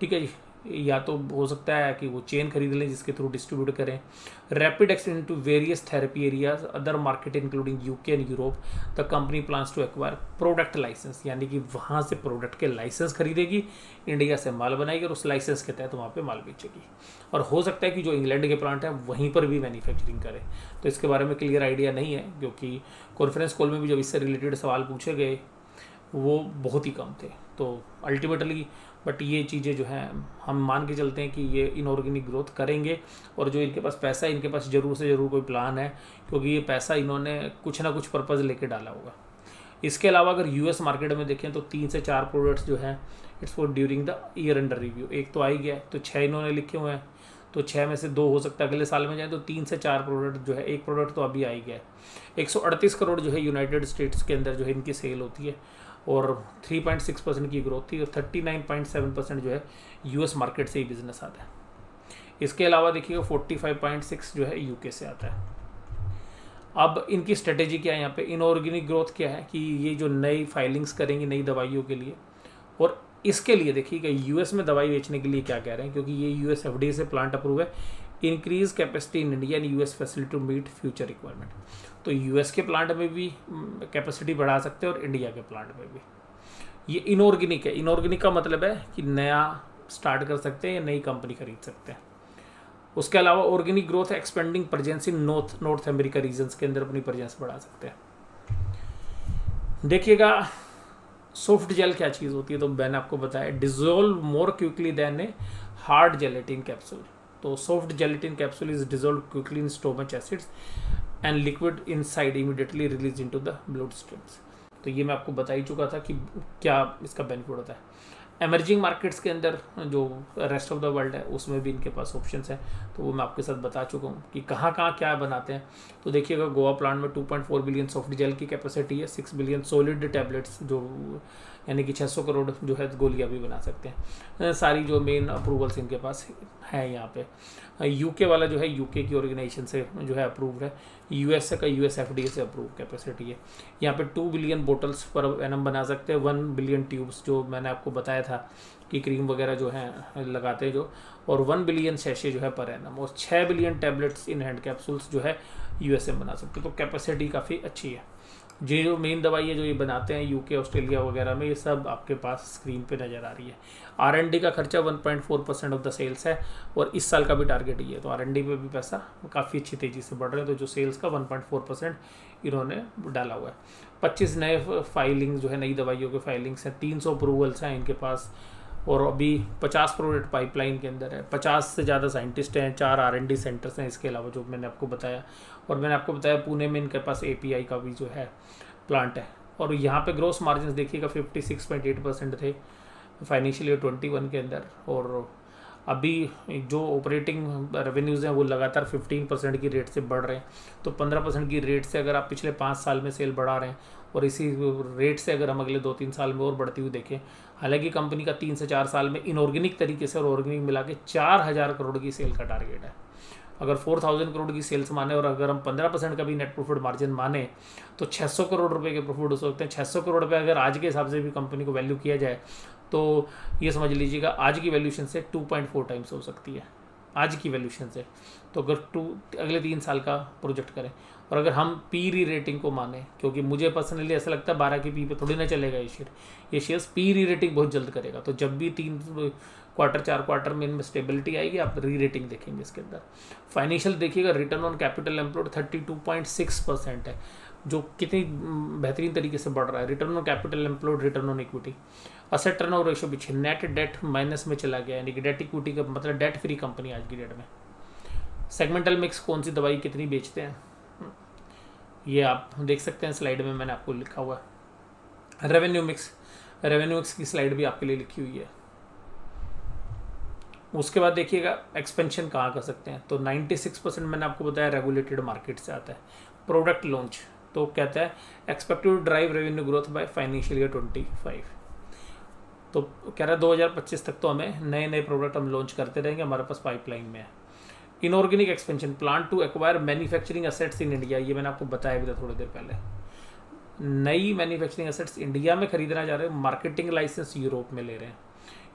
ठीक है जी। या तो हो सकता है कि वो चेन खरीद लें जिसके थ्रू डिस्ट्रीब्यूट करें। Rapid expansion to various therapy areas other market including UK and Europe. The company plans to acquire product license, यानी कि वहाँ से प्रोडक्ट के लाइसेंस खरीदेगी, इंडिया से माल बनाएगी और उस लाइसेंस के तहत वहाँ पे माल बेचेगी। और हो सकता है कि जो इंग्लैंड के प्लांट है वहीं पर भी मैन्युफैक्चरिंग करे। तो इसके बारे में क्लियर आइडिया नहीं है, क्योंकि कॉन्फ्रेंस कॉल में भी जब इससे रिलेटेड सवाल पूछे गए वो बहुत ही कम थे। तो अल्टीमेटली बट ये चीज़ें जो हैं हम मान के चलते हैं कि ये इनऑर्गेनिक ग्रोथ करेंगे, और जो इनके पास पैसा है, इनके पास ज़रूर से ज़रूर कोई प्लान है, क्योंकि ये पैसा इन्होंने कुछ ना कुछ पर्पज़ लेके डाला होगा। इसके अलावा अगर US मार्केट में देखें तो 3 से 4 प्रोडक्ट्स जो हैं it's for during the year under review. एक तो आ ही गया है, तो 6 इन्होंने लिखे हुए हैं, तो 6 में से 2 हो सकता है अगले साल में जाए, तो 3 से 4 प्रोडक्ट जो है, एक प्रोडक्ट तो अभी आ ही गया है। 138 करोड़ जो है यूनाइटेड स्टेट्स के अंदर जो है इनकी सेल होती है, और 3.6% की ग्रोथ थी, और 39.7% जो है US मार्केट से ही बिजनेस आता है। इसके अलावा देखिएगा 45.6 जो है UK से आता है। अब इनकी स्ट्रेटेजी क्या है यहाँ पे, इनऑर्गेनिक ग्रोथ क्या है कि ये जो नई फाइलिंग्स करेंगे नई दवाइयों के लिए, और इसके लिए देखिएगा US में दवाई बेचने के लिए क्या कह रहे हैं, क्योंकि ये US FDA से प्लांट अप्रूव है। Increase capacity in India and US facility to meet future requirement. तो यूएस के प्लांट में भी कैपेसिटी बढ़ा सकते हैं और इंडिया के प्लांट में भी। ये इनऑर्गेनिक है। इनऑर्गेनिक का मतलब है कि नया स्टार्ट कर सकते हैं या नई कंपनी खरीद सकते हैं। उसके अलावा organic growth expanding presence in North America regions के अंदर अपनी प्रेजेंस बढ़ा सकते हैं। देखिएगा सॉफ्ट जेल क्या चीज़ होती है, तो मैंने आपको बताया dissolve more quickly than a hard gelatin capsule. तो soft gelatin capsule is dissolve quickly in stomach acids and liquid inside immediately release into the blood streams. तो ये मैं आपको बता ही चुका था कि क्या इसका बेनिफिट होता है। एमर्जिंग मार्केट्स के अंदर जो रेस्ट ऑफ द वर्ल्ड है उसमें भी इनके पास ऑप्शंस हैं, तो वो मैं आपके साथ बता चुका हूँ कि कहाँ कहाँ क्या बनाते हैं। तो देखिएगा गोवा प्लांट में 2.4 बिलियन सॉफ्ट जेल की कैपेसिटी है, 6 बिलियन सॉलिड टैबलेट्स जो यानी कि 600 करोड़ जो है गोलियाँ भी बना सकते हैं। सारी जो मेन अप्रूवल्स इनके पास है यहाँ पे। यूके वाला जो है यूके की ऑर्गेनाइजेशन से जो है अप्रूव्ड है, यूएसए का यूएस एफडीए से अप्रूव कैपेसिटी है। यहाँ पे 2 बिलियन बोटल्स पर एनम बना सकते हैं, 1 बिलियन ट्यूब्स जो मैंने आपको बताया था कि क्रीम वगैरह जो है लगाते हैं जो, और 1 बिलियन शैशे जो है पर एनम, और 6 billion tablets in hand capsules जो है यूएसए में बना सकते हैं। तो कैपेसिटी काफ़ी अच्छी है। ये जो मेन दवाई है जो ये बनाते हैं यूके ऑस्ट्रेलिया वगैरह में, ये सब आपके पास स्क्रीन पे नज़र आ रही है। R&D का खर्चा 1.4% ऑफ द सेल्स है और इस साल का भी टारगेट ही है, तो R&D पे भी पैसा काफ़ी अच्छी तेज़ी से बढ़ रहे हैं। तो जो सेल्स का 1.4% इन्होंने डाला हुआ है। 25 नए फाइलिंग जो है नई दवाइयों के फाइलिंग्स हैं, 300 अप्रूवल्स हैं इनके पास, और अभी 50 प्रोडक्ट पाइपलाइन के अंदर है। 50 से ज़्यादा साइंटिस्ट हैं, 4 R&D सेंटर्स हैं इसके अलावा जो मैंने आपको बताया। और मैंने आपको बताया पुणे में इनके पास API का भी जो है प्लांट है। और यहाँ पे ग्रोस मार्जिन देखिएगा 56.8% थे फाइनेंशियल ईयर 21 के अंदर, और अभी जो ऑपरेटिंग रेवेन्यूज़ हैं वो लगातार 15% की रेट से बढ़ रहे हैं। तो 15% की रेट से अगर आप पिछले 5 साल में सेल बढ़ा रहे हैं और इसी रेट से अगर हम अगले 2-3 साल में और बढ़ती हुई देखें, हालांकि कंपनी का 3 से 4 साल में इनऑर्गेनिक तरीके से और ऑर्गेनिक मिला के 4000 करोड़ की सेल का टारगेट है। अगर 4000 करोड़ की सेल्स माने और अगर हम 15% का भी नेट प्रॉफिट मार्जिन माने तो 600 करोड़ रुपए के प्रॉफिट हो सकते हैं। 600 करोड़ रुपये अगर आज के हिसाब से भी कंपनी को वैल्यू किया जाए तो ये समझ लीजिएगा आज की वैल्यूशन से 2.4 टाइम्स हो सकती है आज की वैल्यूशन से। तो अगर अगले 3 साल का प्रोजेक्ट करें और अगर हम पी रेटिंग को माने, क्योंकि मुझे पर्सनली ऐसा लगता है 12 की पी पे थोड़ी ना चलेगा ये शेयर्स पी रेटिंग बहुत जल्द करेगा। तो जब भी 3 क्वार्टर 4 क्वार्टर में इनमें स्टेबिलिटी आएगी आप रेटिंग देखेंगे इसके अंदर। फाइनेंशियल देखिएगा, रिटर्न ऑन कैपिटल एम्प्लॉयड 32.6% है, जो कितनी बेहतरीन तरीके से बढ़ रहा है। Return on capital employed, return on equity, asset turnover ratio पीछे, नेट डेट माइनस में चला गया, यानी कि डेट इक्विटी का मतलब डेट फ्री कंपनी आज की डेट में। सेगमेंटल मिक्स कौन सी दवाई कितनी बेचते हैं ये आप देख सकते हैं स्लाइड में, मैंने आपको लिखा हुआ है। रेवेन्यू मिक्स की स्लाइड भी आपके लिए लिखी हुई है। उसके बाद देखिएगा एक्सपेंशन कहाँ कर सकते हैं, तो 96% मैंने आपको बताया रेगुलेटेड मार्केट से आता है। प्रोडक्ट लॉन्च तो कहता है expected to drive revenue growth by financial year 25, तो कह रहा है 2025 तक तो हमें नए नए प्रोडक्ट हम लॉन्च करते रहेंगे, हमारे पास पाइपलाइन में है। Inorganic expansion, plan to acquire manufacturing assets in India, ये मैंने आपको बताया भी था थोड़ी देर पहले। नई मैन्युफैक्चरिंग एसेट्स इंडिया में खरीदना चाह रहे हैं, मार्केटिंग लाइसेंस यूरोप में ले रहे हैं।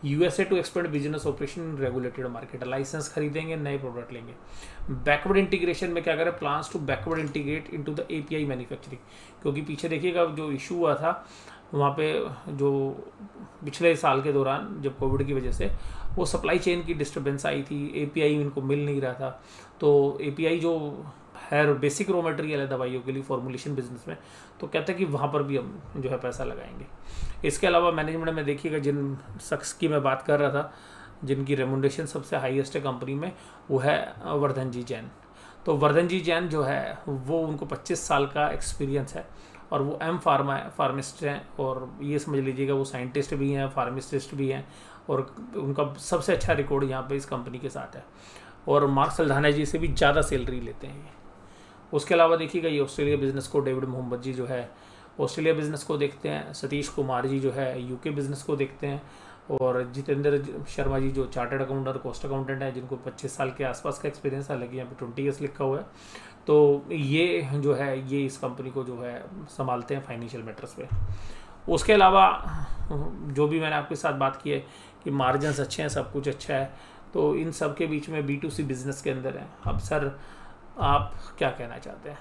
USA to expand business operation regulated market, license खरीदेंगे, नए प्रोडक्ट लेंगे। बैकवर्ड इंटीग्रेशन में क्या करें, plans to backward integrate into the API manufacturing, क्योंकि पीछे देखिएगा जो इशू हुआ था वहाँ पे जो पिछले साल के दौरान जब कोविड की वजह से वो सप्लाई चेन की डिस्टर्बेंस आई थी, एपीआई इनको मिल नहीं रहा था। तो एपीआई जो है बेसिक रॉ मटेरियल है दवाइयों के लिए फॉर्मुलेशन बिजनेस में, तो कहते हैं कि वहाँ पर भी हम जो है पैसा लगाएंगे। इसके अलावा मैनेजमेंट में देखिएगा जिन शख्स की मैं बात कर रहा था जिनकी रेमुनरेशन सबसे हाईएस्ट है कंपनी में, वो है वर्धन जी जैन। तो वर्धन जी जैन जो है वो उनको 25 साल का एक्सपीरियंस है और वो फार्मिस्ट हैं, और ये समझ लीजिएगा वो साइंटिस्ट भी हैं, फार्मासिस्ट भी हैं, और उनका सबसे अच्छा रिकॉर्ड यहाँ पे इस कंपनी के साथ है, और मार्क सल्धाना जी से भी ज़्यादा सैलरी लेते हैं ये। उसके अलावा देखिएगा ये ऑस्ट्रेलिया बिजनेस को डेविड मोहम्मद जी जो है ऑस्ट्रेलिया बिजनेस को देखते हैं, सतीश कुमार जी जो है यूके बिजनेस को देखते हैं, और जितेंद्र शर्मा जी जो चार्टर्ड अकाउंटेंट और कॉस्ट अकाउंटेंट है जिनको 25 साल के आसपास का एक्सपीरियंस है, हालांकि यहाँ पे 20 ईयर्स लिखा हुआ है। तो ये जो है ये इस कंपनी को जो है संभालते हैं फाइनेंशियल मैटर्स पे। उसके अलावा जो भी मैंने आपके साथ बात की है कि मार्जिन्स अच्छे हैं, सब कुछ अच्छा है, तो इन सब के बीच में B2C बिजनेस के अंदर है। अब सर आप क्या कहना चाहते हैं?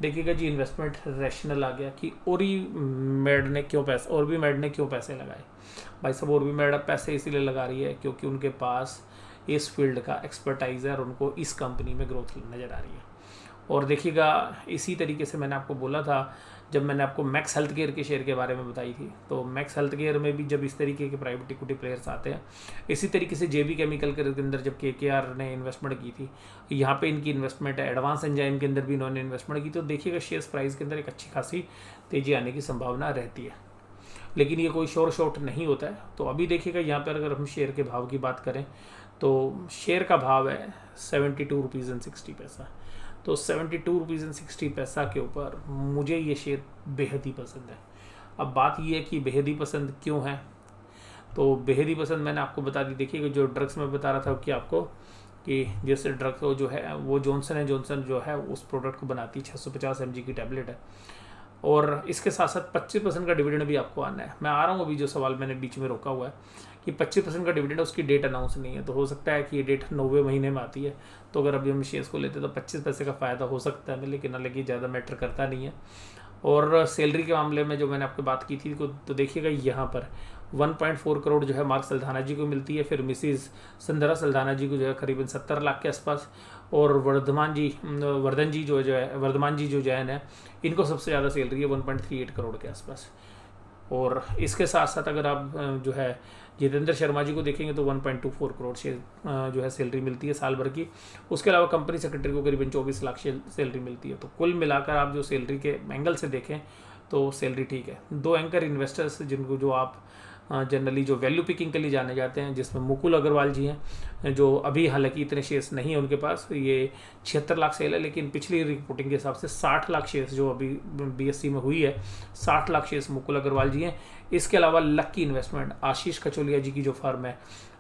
देखिएगा जी इन्वेस्टमेंट रैशनल आ गया कि ओरीमेड ने क्यों पैसे, ओरबीमेड ने क्यों पैसे लगाए। भाई साहब ओरबीमेड अब पैसे इसीलिए लगा रही है क्योंकि उनके पास इस फील्ड का एक्सपर्टाइज है और उनको इस कंपनी में ग्रोथ नज़र आ रही है। और देखिएगा इसी तरीके से मैंने आपको बोला था जब मैंने आपको मैक्स हेल्थ केयर के शेयर के बारे में बताई थी, तो मैक्स हेल्थ केयर में भी जब इस तरीके के प्राइवेट इक्विटी प्लेयर्स आते हैं, इसी तरीके से जेबी केमिकल के अंदर जब केकेआर ने इन्वेस्टमेंट की थी, यहाँ पे इनकी इन्वेस्टमेंट है, एडवांस एंजाइम के अंदर भी इन्होंने इन्वेस्टमेंट की, तो देखिएगा शेयर्स प्राइस के अंदर एक अच्छी खासी तेज़ी आने की संभावना रहती है। लेकिन ये कोई शोर शॉट नहीं होता है। तो अभी देखिएगा यहाँ पर अगर हम शेयर के भाव की बात करें तो शेयर का भाव है 72.60 रुपये। तो 72.60 रुपये के ऊपर मुझे ये शेयर बेहद ही पसंद है। अब बात ये है कि बेहद ही पसंद क्यों है, तो बेहद ही पसंद मैंने आपको बता दी। देखिए जो ड्रग्स में बता रहा था कि आपको कि जैसे ड्रग्स जो है वो जॉनसन एंड जॉनसन जो है उस प्रोडक्ट को बनाती है, 650 mg की टैबलेट है, और इसके साथ साथ 25% का डिविडेंड भी आपको आना है। मैं आ रहा हूँ अभी, जो सवाल मैंने बीच में रोका हुआ है कि 25% का डिविडेंड, उसकी डेट अनाउंस नहीं है, तो हो सकता है कि ये डेट 90वें महीने में आती है। तो अगर अभी हम शेयर्स को लेते तो 25 पैसे का फ़ायदा हो सकता है, लेकिन हालांकि ज़्यादा मैटर करता नहीं है। और सैलरी के मामले में जो मैंने आपको बात की थी तो देखिएगा यहाँ पर 1.4 करोड़ जो है मार्क सल्धाना जी को मिलती है, फिर मिसिज संदरा सल्धाना जी को जो है करीबन 70 लाख के आसपास, और वर्धमान जी जो जैन है इनको सबसे ज़्यादा सैलरी है 1.38 करोड़ के आसपास। और इसके साथ साथ अगर आप जो है जितेंद्र शर्मा जी को देखेंगे तो 1.24 करोड़ जो है सैलरी मिलती है साल भर की। उसके अलावा कंपनी सेक्रेटरी को करीबन 24 लाख सैलरी मिलती है। तो कुल मिलाकर आप जो सैलरी के एंगल से देखें तो सैलरी ठीक है। दो एंकर इन्वेस्टर्स जिनको जो आप जनरली जो वैल्यू पिकिंग के लिए जाने जाते हैं, जिसमें मुकुल अग्रवाल जी हैं, जो अभी हालांकि इतने शेयर्स नहीं है उनके पास, ये 76 लाख सेल है, लेकिन पिछली रिपोर्टिंग के हिसाब से 60 लाख शेयर्स जो अभी बीएससी में हुई है, 60 लाख शेयर्स मुकुल अग्रवाल जी हैं। इसके अलावा लक्की इन्वेस्टमेंट आशीष कचोलिया जी की जो फर्म है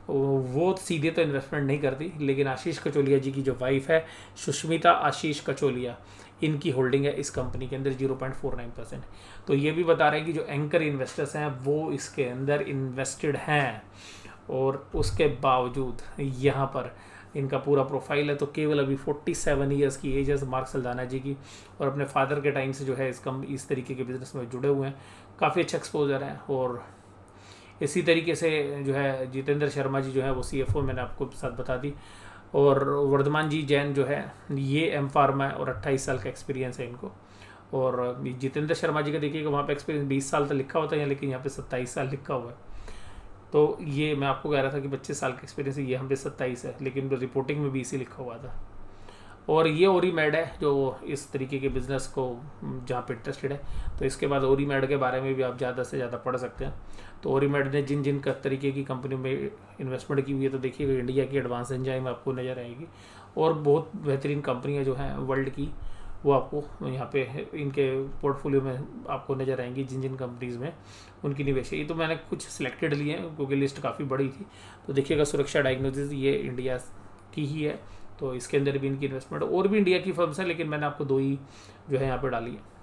वो सीधे तो इन्वेस्टमेंट नहीं करती, लेकिन आशीष कचोलिया जी की जो वाइफ है सुष्मिता आशीष कचोलिया, इनकी होल्डिंग है इस कंपनी के अंदर 0.49%। तो ये भी बता रहे हैं कि जो एंकर इन्वेस्टर्स हैं वो इसके अंदर इन्वेस्टेड हैं, और उसके बावजूद यहाँ पर इनका पूरा प्रोफाइल है तो केवल अभी 47 ईयर्स की एज है मार्क सल्धाना जी की, और अपने फादर के टाइम से जो है इस तरीके के बिजनेस में जुड़े हुए हैं, काफ़ी अच्छा एक्सपोजर है। और इसी तरीके से जो है जितेंद्र शर्मा जी जो है वो CFO मैंने आपको साथ बता दी, और वर्धमान जी जैन जो है ये एम फार्मा है और 28 साल का एक्सपीरियंस है इनको। और जितेंद्र शर्मा जी का देखिएगा वहाँ पे एक्सपीरियंस 20 साल तक लिखा होता है, लेकिन यहाँ पे 27 साल लिखा हुआ है। तो ये मैं आपको कह रहा था कि 25 साल का एक्सपीरियंस है, ये यहाँ पे 27 है, लेकिन रिपोर्टिंग में 20 ही लिखा हुआ था। और ये ओरीमेड है जो इस तरीके के बिज़नेस को जहाँ पे इंटरेस्टेड है, तो इसके बाद ओरीमेड के बारे में भी आप ज़्यादा से ज़्यादा पढ़ सकते हैं। तो ओरीमेड ने जिन जिन तरीके की कंपनियों में इन्वेस्टमेंट की हुई है, तो देखिएगा इंडिया की एडवांस एंजाइम आपको नज़र आएगी, और बहुत बेहतरीन कंपनियाँ जो हैं वर्ल्ड की वो आपको यहाँ पे इनके पोर्टफोलियो में आपको नज़र आएंगी, जिन जिन कंपनीज़ में उनकी निवेश है। ये तो मैंने कुछ सिलेक्टेड लिए हैं क्योंकि लिस्ट काफ़ी बड़ी थी। तो देखिएगा सुरक्षा डायग्नोसिस ये इंडिया की ही है, तो इसके अंदर भी इनकी इन्वेस्टमेंट, और भी इंडिया की फर्म्स हैं, लेकिन मैंने आपको 2 ही जो है यहाँ पे डाली है।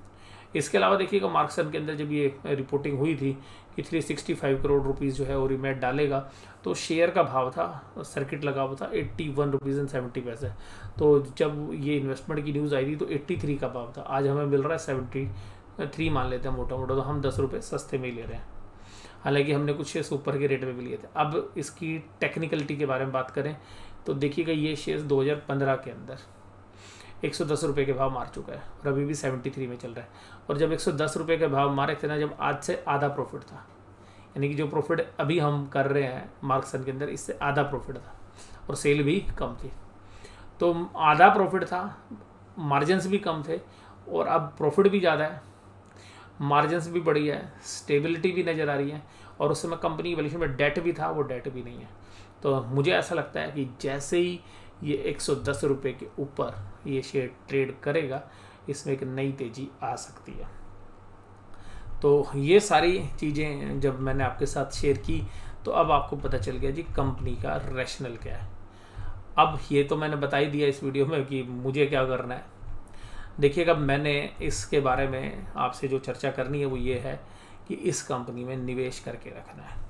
इसके अलावा देखिएगा मार्क्सन के अंदर जब ये रिपोर्टिंग हुई थी कि 365 करोड़ रुपीज़ जो है ओरीमेड डालेगा, तो शेयर का भाव था, सर्किट लगा हुआ था 81.70 रुपये। तो जब ये इन्वेस्टमेंट की न्यूज़ आई थी तो 83 का भाव था, आज हमें मिल रहा है 73 मान लेते हैं मोटा मोटा, तो हम 10 रुपये सस्ते में ही ले रहे हैं। हालांकि हमने कुछ शेयर्स ऊपर के रेट में भी लिए थे। अब इसकी टेक्निकलिटी के बारे में बात करें तो देखिएगा ये शेयर्स 2015 के अंदर 110 रुपये के भाव मार चुका है और अभी भी 73 में चल रहा है। और जब 110 रुपये के भाव मारे थे ना, जब आज से आधा प्रॉफिट था, यानी कि जो प्रॉफिट अभी हम कर रहे हैं मार्क्सन के अंदर, इससे आधा प्रॉफिट था और सेल भी कम थी। तो आधा प्रॉफिट था, मार्जिनस भी कम थे, और अब प्रॉफिट भी ज़्यादा है, मार्जिनस भी बढ़िया है, स्टेबिलिटी भी नज़र आ रही है, और उस समय कंपनी की वैल्यूएशन में डेट भी था, वो डेट भी नहीं है। तो मुझे ऐसा लगता है कि जैसे ही ये 110 रुपये के ऊपर ये शेयर ट्रेड करेगा, इसमें एक नई तेज़ी आ सकती है। तो ये सारी चीज़ें जब मैंने आपके साथ शेयर की तो अब आपको पता चल गया जी कंपनी का रैशनल क्या है। अब ये तो मैंने बता ही दिया इस वीडियो में कि मुझे क्या करना है। देखिएगा मैंने इसके बारे में आपसे जो चर्चा करनी है वो ये है कि इस कंपनी में निवेश करके रखना है।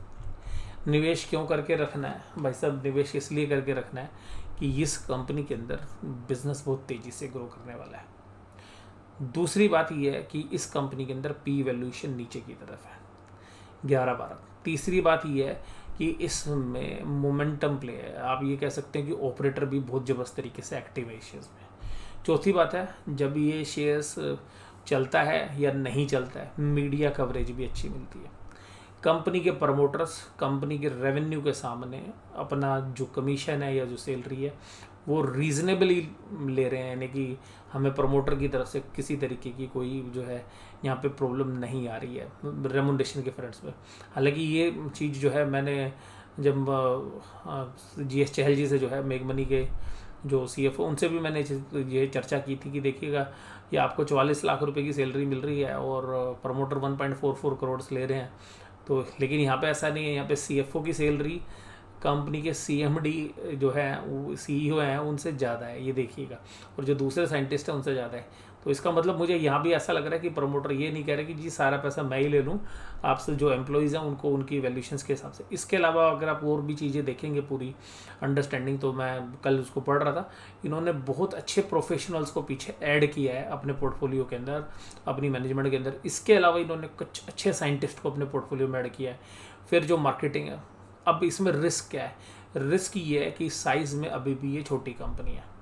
निवेश क्यों करके रखना है भाई साहब? निवेश इसलिए करके रखना है कि इस कंपनी के अंदर बिजनेस बहुत तेज़ी से ग्रो करने वाला है। दूसरी बात ये है कि इस कंपनी के अंदर पी वैल्यूएशन नीचे की तरफ है 11-12। तीसरी बात ये है कि इसमें मोमेंटम प्ले है, आप ये कह सकते हैं कि ऑपरेटर भी बहुत ज़बरदस्त तरीके से एक्टिव है शेयर्स में। चौथी बात है, जब ये शेयर्स चलता है या नहीं चलता है, मीडिया कवरेज भी अच्छी मिलती है। कंपनी के प्रमोटर्स कंपनी के रेवेन्यू के सामने अपना जो कमीशन है या जो सैलरी है वो रीज़नेबली ले रहे हैं, यानी कि हमें प्रमोटर की तरफ से किसी तरीके की कोई जो है यहाँ पे प्रॉब्लम नहीं आ रही है रेमुनरेशन के फ्रंट्स पे। हालांकि ये चीज़ जो है मैंने जब GS चहल जी से जो है मेग मनी के जो CFO उनसे भी मैंने ये चर्चा की थी कि देखिएगा कि आपको 44 लाख रुपए की सैलरी मिल रही है और प्रमोटर 1.44 करोड़ ले रहे हैं, तो लेकिन यहाँ पे ऐसा नहीं है। यहाँ पे CFO की सैलरी कंपनी के CMD जो है वो CEO हैं उनसे ज़्यादा है, ये देखिएगा, और जो दूसरे साइंटिस्ट हैं उनसे ज़्यादा है। तो इसका मतलब मुझे यहाँ भी ऐसा लग रहा है कि प्रमोटर ये नहीं कह रहे कि जी सारा पैसा मैं ही ले लूँ, आपसे जो एम्प्लॉयज़ हैं उनको उनकी वैल्यूशंस के हिसाब से। इसके अलावा अगर आप और भी चीज़ें देखेंगे पूरी अंडरस्टैंडिंग, तो मैं कल उसको पढ़ रहा था, इन्होंने बहुत अच्छे प्रोफेशनल्स को पीछे ऐड किया है अपने पोर्टफोलियो के अंदर, अपनी मैनेजमेंट के अंदर। इसके अलावा इन्होंने कुछ अच्छे साइंटिस्ट को अपने पोर्टफोलियो में ऐड किया है। फिर जो मार्केटिंग है, अब इसमें रिस्क क्या है? रिस्क ये है कि साइज़ में अभी भी ये छोटी कंपनी है।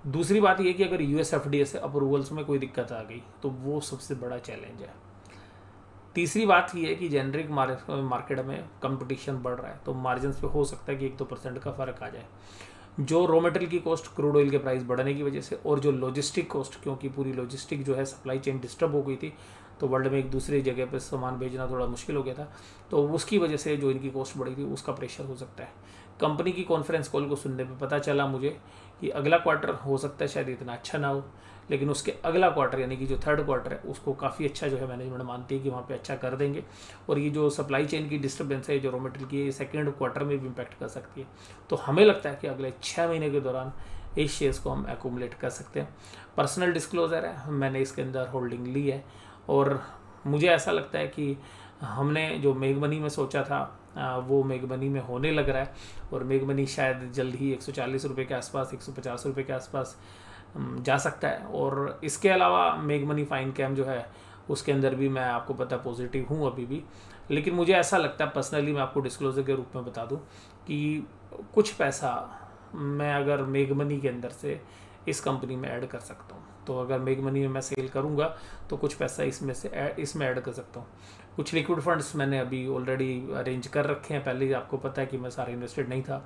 दूसरी बात ये कि अगर US FDA से अप्रूवल्स में कोई दिक्कत आ गई तो वो सबसे बड़ा चैलेंज है। तीसरी बात ये है कि जेनरिक मार्केट में कंपटीशन बढ़ रहा है, तो मार्जिन पे हो सकता है कि 1-2% का फ़र्क आ जाए। जो रॉ मटेरियल की कॉस्ट, क्रूड ऑयल के प्राइस बढ़ने की वजह से, और जो लॉजिस्टिक कॉस्ट, क्योंकि पूरी लॉजिस्टिक जो है सप्लाई चेन डिस्टर्ब हो गई थी, तो वर्ल्ड में एक दूसरी जगह पर सामान भेजना थोड़ा मुश्किल हो गया था, तो उसकी वजह से जो इनकी कॉस्ट बढ़ी थी उसका प्रेशर हो सकता है। कंपनी की कॉन्फ्रेंस कॉल को सुनने पे पता चला मुझे कि अगला क्वार्टर हो सकता है शायद इतना अच्छा ना हो, लेकिन उसके अगला क्वार्टर यानी कि जो थर्ड क्वार्टर है उसको काफ़ी अच्छा जो है मैनेजमेंट मानती है कि वहाँ पे अच्छा कर देंगे, और ये जो सप्लाई चेन की डिस्टर्बेंस है जो रॉ मटेरियल की, सेकेंड क्वार्टर में भी इम्पैक्ट कर सकती है। तो हमें लगता है कि अगले 6 महीने के दौरान इस शेयर्स को हम एक्यूमुलेट कर सकते हैं। पर्सनल डिस्क्लोजर है, मैंने इसके अंदर होल्डिंग ली है, और मुझे ऐसा लगता है कि हमने जो मेग मनी में सोचा था वो मेग मनी में होने लग रहा है, और मेग मनी शायद जल्द ही 140 रुपये के आसपास, 150 रुपये के आसपास जा सकता है। और इसके अलावा मेग मनी फाइन कैम जो है उसके अंदर भी मैं आपको पता पॉजिटिव हूँ अभी भी, लेकिन मुझे ऐसा लगता है पर्सनली, मैं आपको डिस्क्लोजर के रूप में बता दूँ कि कुछ पैसा मैं अगर मेग मनी के अंदर से इस कंपनी में ऐड कर सकता हूँ। तो अगर मेग मनी में मैं सेल करूँगा तो कुछ पैसा इसमें ऐड कर सकता हूँ। कुछ लिक्विड फंड्स मैंने अभी ऑलरेडी अरेंज कर रखे हैं, पहले ही आपको पता है कि मैं सारे इन्वेस्टेड नहीं था,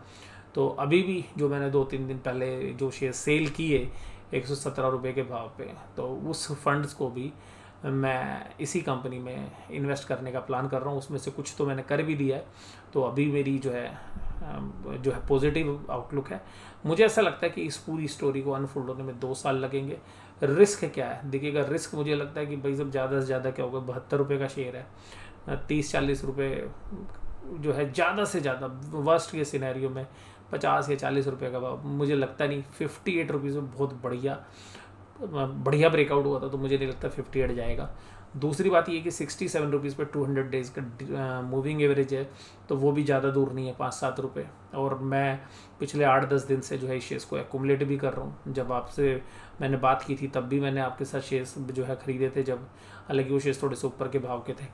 तो अभी भी जो मैंने 2-3 दिन पहले जो शेयर सेल किए 117 रुपये के भाव पे, तो उस फंड्स को भी मैं इसी कंपनी में इन्वेस्ट करने का प्लान कर रहा हूँ। उसमें से कुछ तो मैंने कर भी दिया है, तो अभी मेरी जो है पॉजिटिव आउटलुक है। मुझे ऐसा लगता है कि इस पूरी स्टोरी को अनफोल्ड होने में 2 साल लगेंगे। रिस्क क्या है देखिएगा, रिस्क मुझे लगता है कि भाई जब ज़्यादा से ज़्यादा क्या होगा, 72 रुपये का शेयर है, 30-40 रुपये जो है ज़्यादा से ज़्यादा वर्स्ट के सिनेरियो में 50 या 40 रुपये का भाव, मुझे लगता नहीं 58 रुपीज़ में बहुत बढ़िया ब्रेकआउट हुआ था, तो मुझे नहीं लगता 58 जाएगा। दूसरी बात ये कि 67 रुपीज़ पर 200 डेज़ का मूविंग एवरेज है, तो वो भी ज़्यादा दूर नहीं है, 5-7 रुपये। और मैं पिछले 8-10 दिन से जो है शेयर्स को एक्यूमुलेट भी कर रहा हूँ। जब आपसे मैंने बात की थी तब भी मैंने आपके साथ शेयर्स जो है ख़रीदे थे, जब हालांकि वो शेयर्स थोड़े से ऊपर के भाव के थे।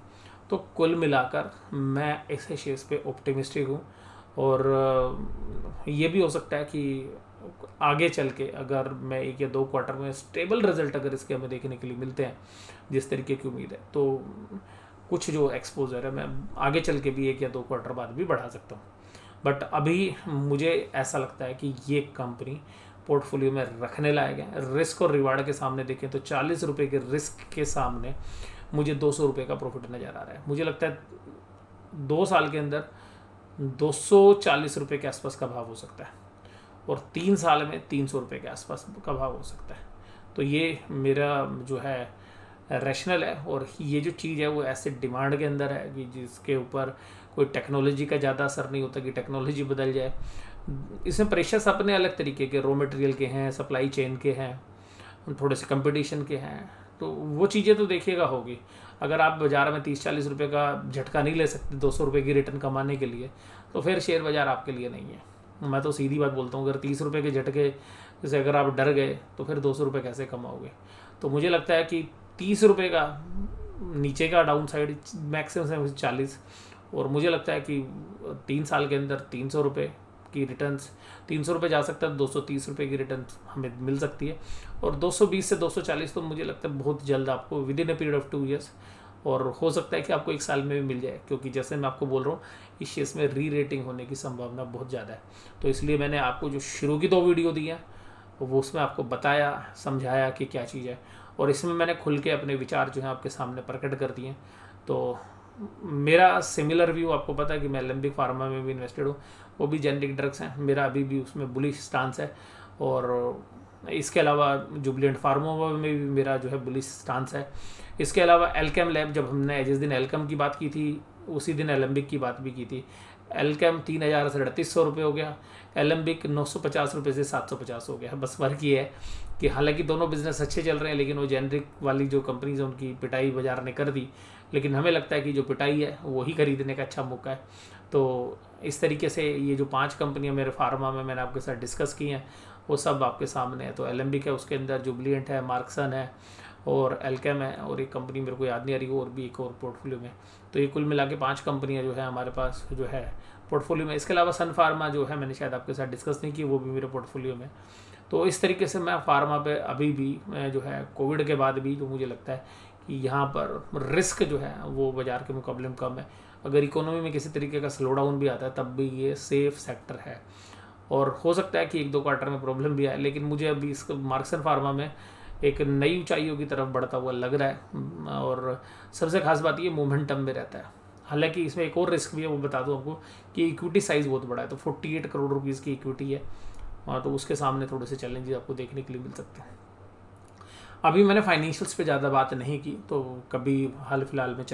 तो कुल मिलाकर मैं ऐसे शेयर्स पे ऑप्टिमिस्टिक हूँ, और ये भी हो सकता है कि आगे चल के अगर मैं 1 या 2 क्वार्टर में स्टेबल रिजल्ट अगर इसके हमें देखने के लिए मिलते हैं जिस तरीके की उम्मीद है, तो कुछ जो एक्सपोजर है मैं आगे चल के भी 1 या 2 क्वार्टर बाद भी बढ़ा सकता हूँ। बट अभी मुझे ऐसा लगता है कि ये कंपनी पोर्टफोलियो में रखने लायक है। रिस्क और रिवार्ड के सामने देखें तो 40 रुपये के रिस्क के सामने मुझे 200 रुपये का प्रॉफिट नज़र आ रहा है। मुझे लगता है 2 साल के अंदर 240 रुपये के आसपास का भाव हो सकता है, और 3 साल में 300 रुपये के आसपास का भाव हो सकता है। तो ये मेरा जो है रैशनल है, और ये जो चीज़ है वो ऐसे डिमांड के अंदर है कि जिसके ऊपर कोई टेक्नोलॉजी का ज़्यादा असर नहीं होता कि टेक्नोलॉजी बदल जाए। इसमें प्रेशर्स अपने अलग तरीके के, रॉ मटेरियल के हैं, सप्लाई चेन के हैं, थोड़े से कंपटीशन के हैं, तो वो चीज़ें तो देखिएगा होगी। अगर आप बाज़ार में 30-40 रुपये का झटका नहीं ले सकते 200 रुपये की रिटर्न कमाने के लिए, तो फिर शेयर बाज़ार आपके लिए नहीं है। मैं तो सीधी बात बोलता हूँ, अगर 30 रुपये के झटके से अगर आप डर गए तो फिर 200 रुपये कैसे कमाओगे। तो मुझे लगता है कि 30 रुपये का नीचे का डाउन साइड मैक्सिमम 40, और मुझे लगता है कि 3 साल के अंदर 300 रुपये की रिटर्न्स, 300 रुपये जा सकता है, 230 रुपये की रिटर्न हमें मिल सकती है, और 220 से 240 तो मुझे लगता है बहुत जल्द आपको with in a period of 2 years, और हो सकता है कि आपको 1 साल में भी मिल जाए, क्योंकि जैसे मैं आपको बोल रहा हूँ इस शेयर्स में री रेटिंग होने की संभावना बहुत ज़्यादा है। तो इसलिए मैंने आपको जो शुरू की 2 वीडियो दी हैं वो उसमें आपको बताया समझाया कि क्या चीज़ है, और इसमें मैंने खुल के अपने विचार जो हैं आपके सामने प्रकट कर दिए। तो मेरा सिमिलर व्यू आपको पता है कि मैं एलेम्बिक फार्मा में भी इन्वेस्टेड हूँ, वो भी जेनेरिक ड्रग्स हैं, मेरा अभी भी उसमें बुलिश स्टांस है, और इसके अलावा जुबिलेंट फार्मा में भी मेरा जो है बुलिश स्टांस है। इसके अलावा एल्केम लैब, जब हमने जिस दिन एल्केम की बात की थी उसी दिन एलेम्बिक की बात भी की थी। एल्केम 3000 से 3800 रुपये हो गया, एलेम्बिक 950 रुपये से 750 हो गया। बस फर्क ये है कि हालांकि दोनों बिजनेस अच्छे चल रहे हैं, लेकिन वो जेनरिक वाली जो कंपनीज हैं उनकी पिटाई बाजार ने कर दी, लेकिन हमें लगता है कि जो पिटाई है वही खरीदने का अच्छा मौका है। तो इस तरीके से ये जो 5 कंपनियां मेरे फार्मा में मैंने आपके साथ डिस्कस की हैं वो सब आपके सामने है। तो एलेम्बिक है, उसके अंदर जुबिलिएंट है, मार्क्सन है और एल्केम है, और एक कंपनी मेरे को याद नहीं आ रही, और भी एक और पोर्टफोलियो में। तो ये कुल मिला के 5 कंपनियाँ जो है हमारे पास जो है पोर्टफोलियो में। इसके अलावा सन फार्मा जो है मैंने शायद आपके साथ डिस्कस नहीं की, वो भी मेरे पोर्टफोलियो में। तो इस तरीके से मैं फार्मा पे अभी भी जो है कोविड के बाद भी जो मुझे लगता है कि यहाँ पर रिस्क जो है वो बाज़ार के मुकाबले में कम है। अगर इकोनॉमी में किसी तरीके का स्लो डाउन भी आता है तब भी ये सेफ सेक्टर है, और हो सकता है कि 1-2 क्वार्टर में प्रॉब्लम भी आए, लेकिन मुझे अभी इस मार्क्सन फार्मा में एक नई ऊंचाइयों की तरफ बढ़ता हुआ लग रहा है। और सबसे खास बात ये मोमेंटम में रहता है। हालांकि इसमें एक और रिस्क भी है, वो बता दूं आपको कि इक्विटी साइज़ बहुत बड़ा है, तो 48 करोड़ रुपीज़ की इक्विटी है, तो उसके सामने थोड़े से चैलेंजेस आपको देखने के लिए मिल सकते हैं। अभी मैंने फाइनेंशियल्स पे ज़्यादा बात नहीं की, तो कभी हाल फिलहाल में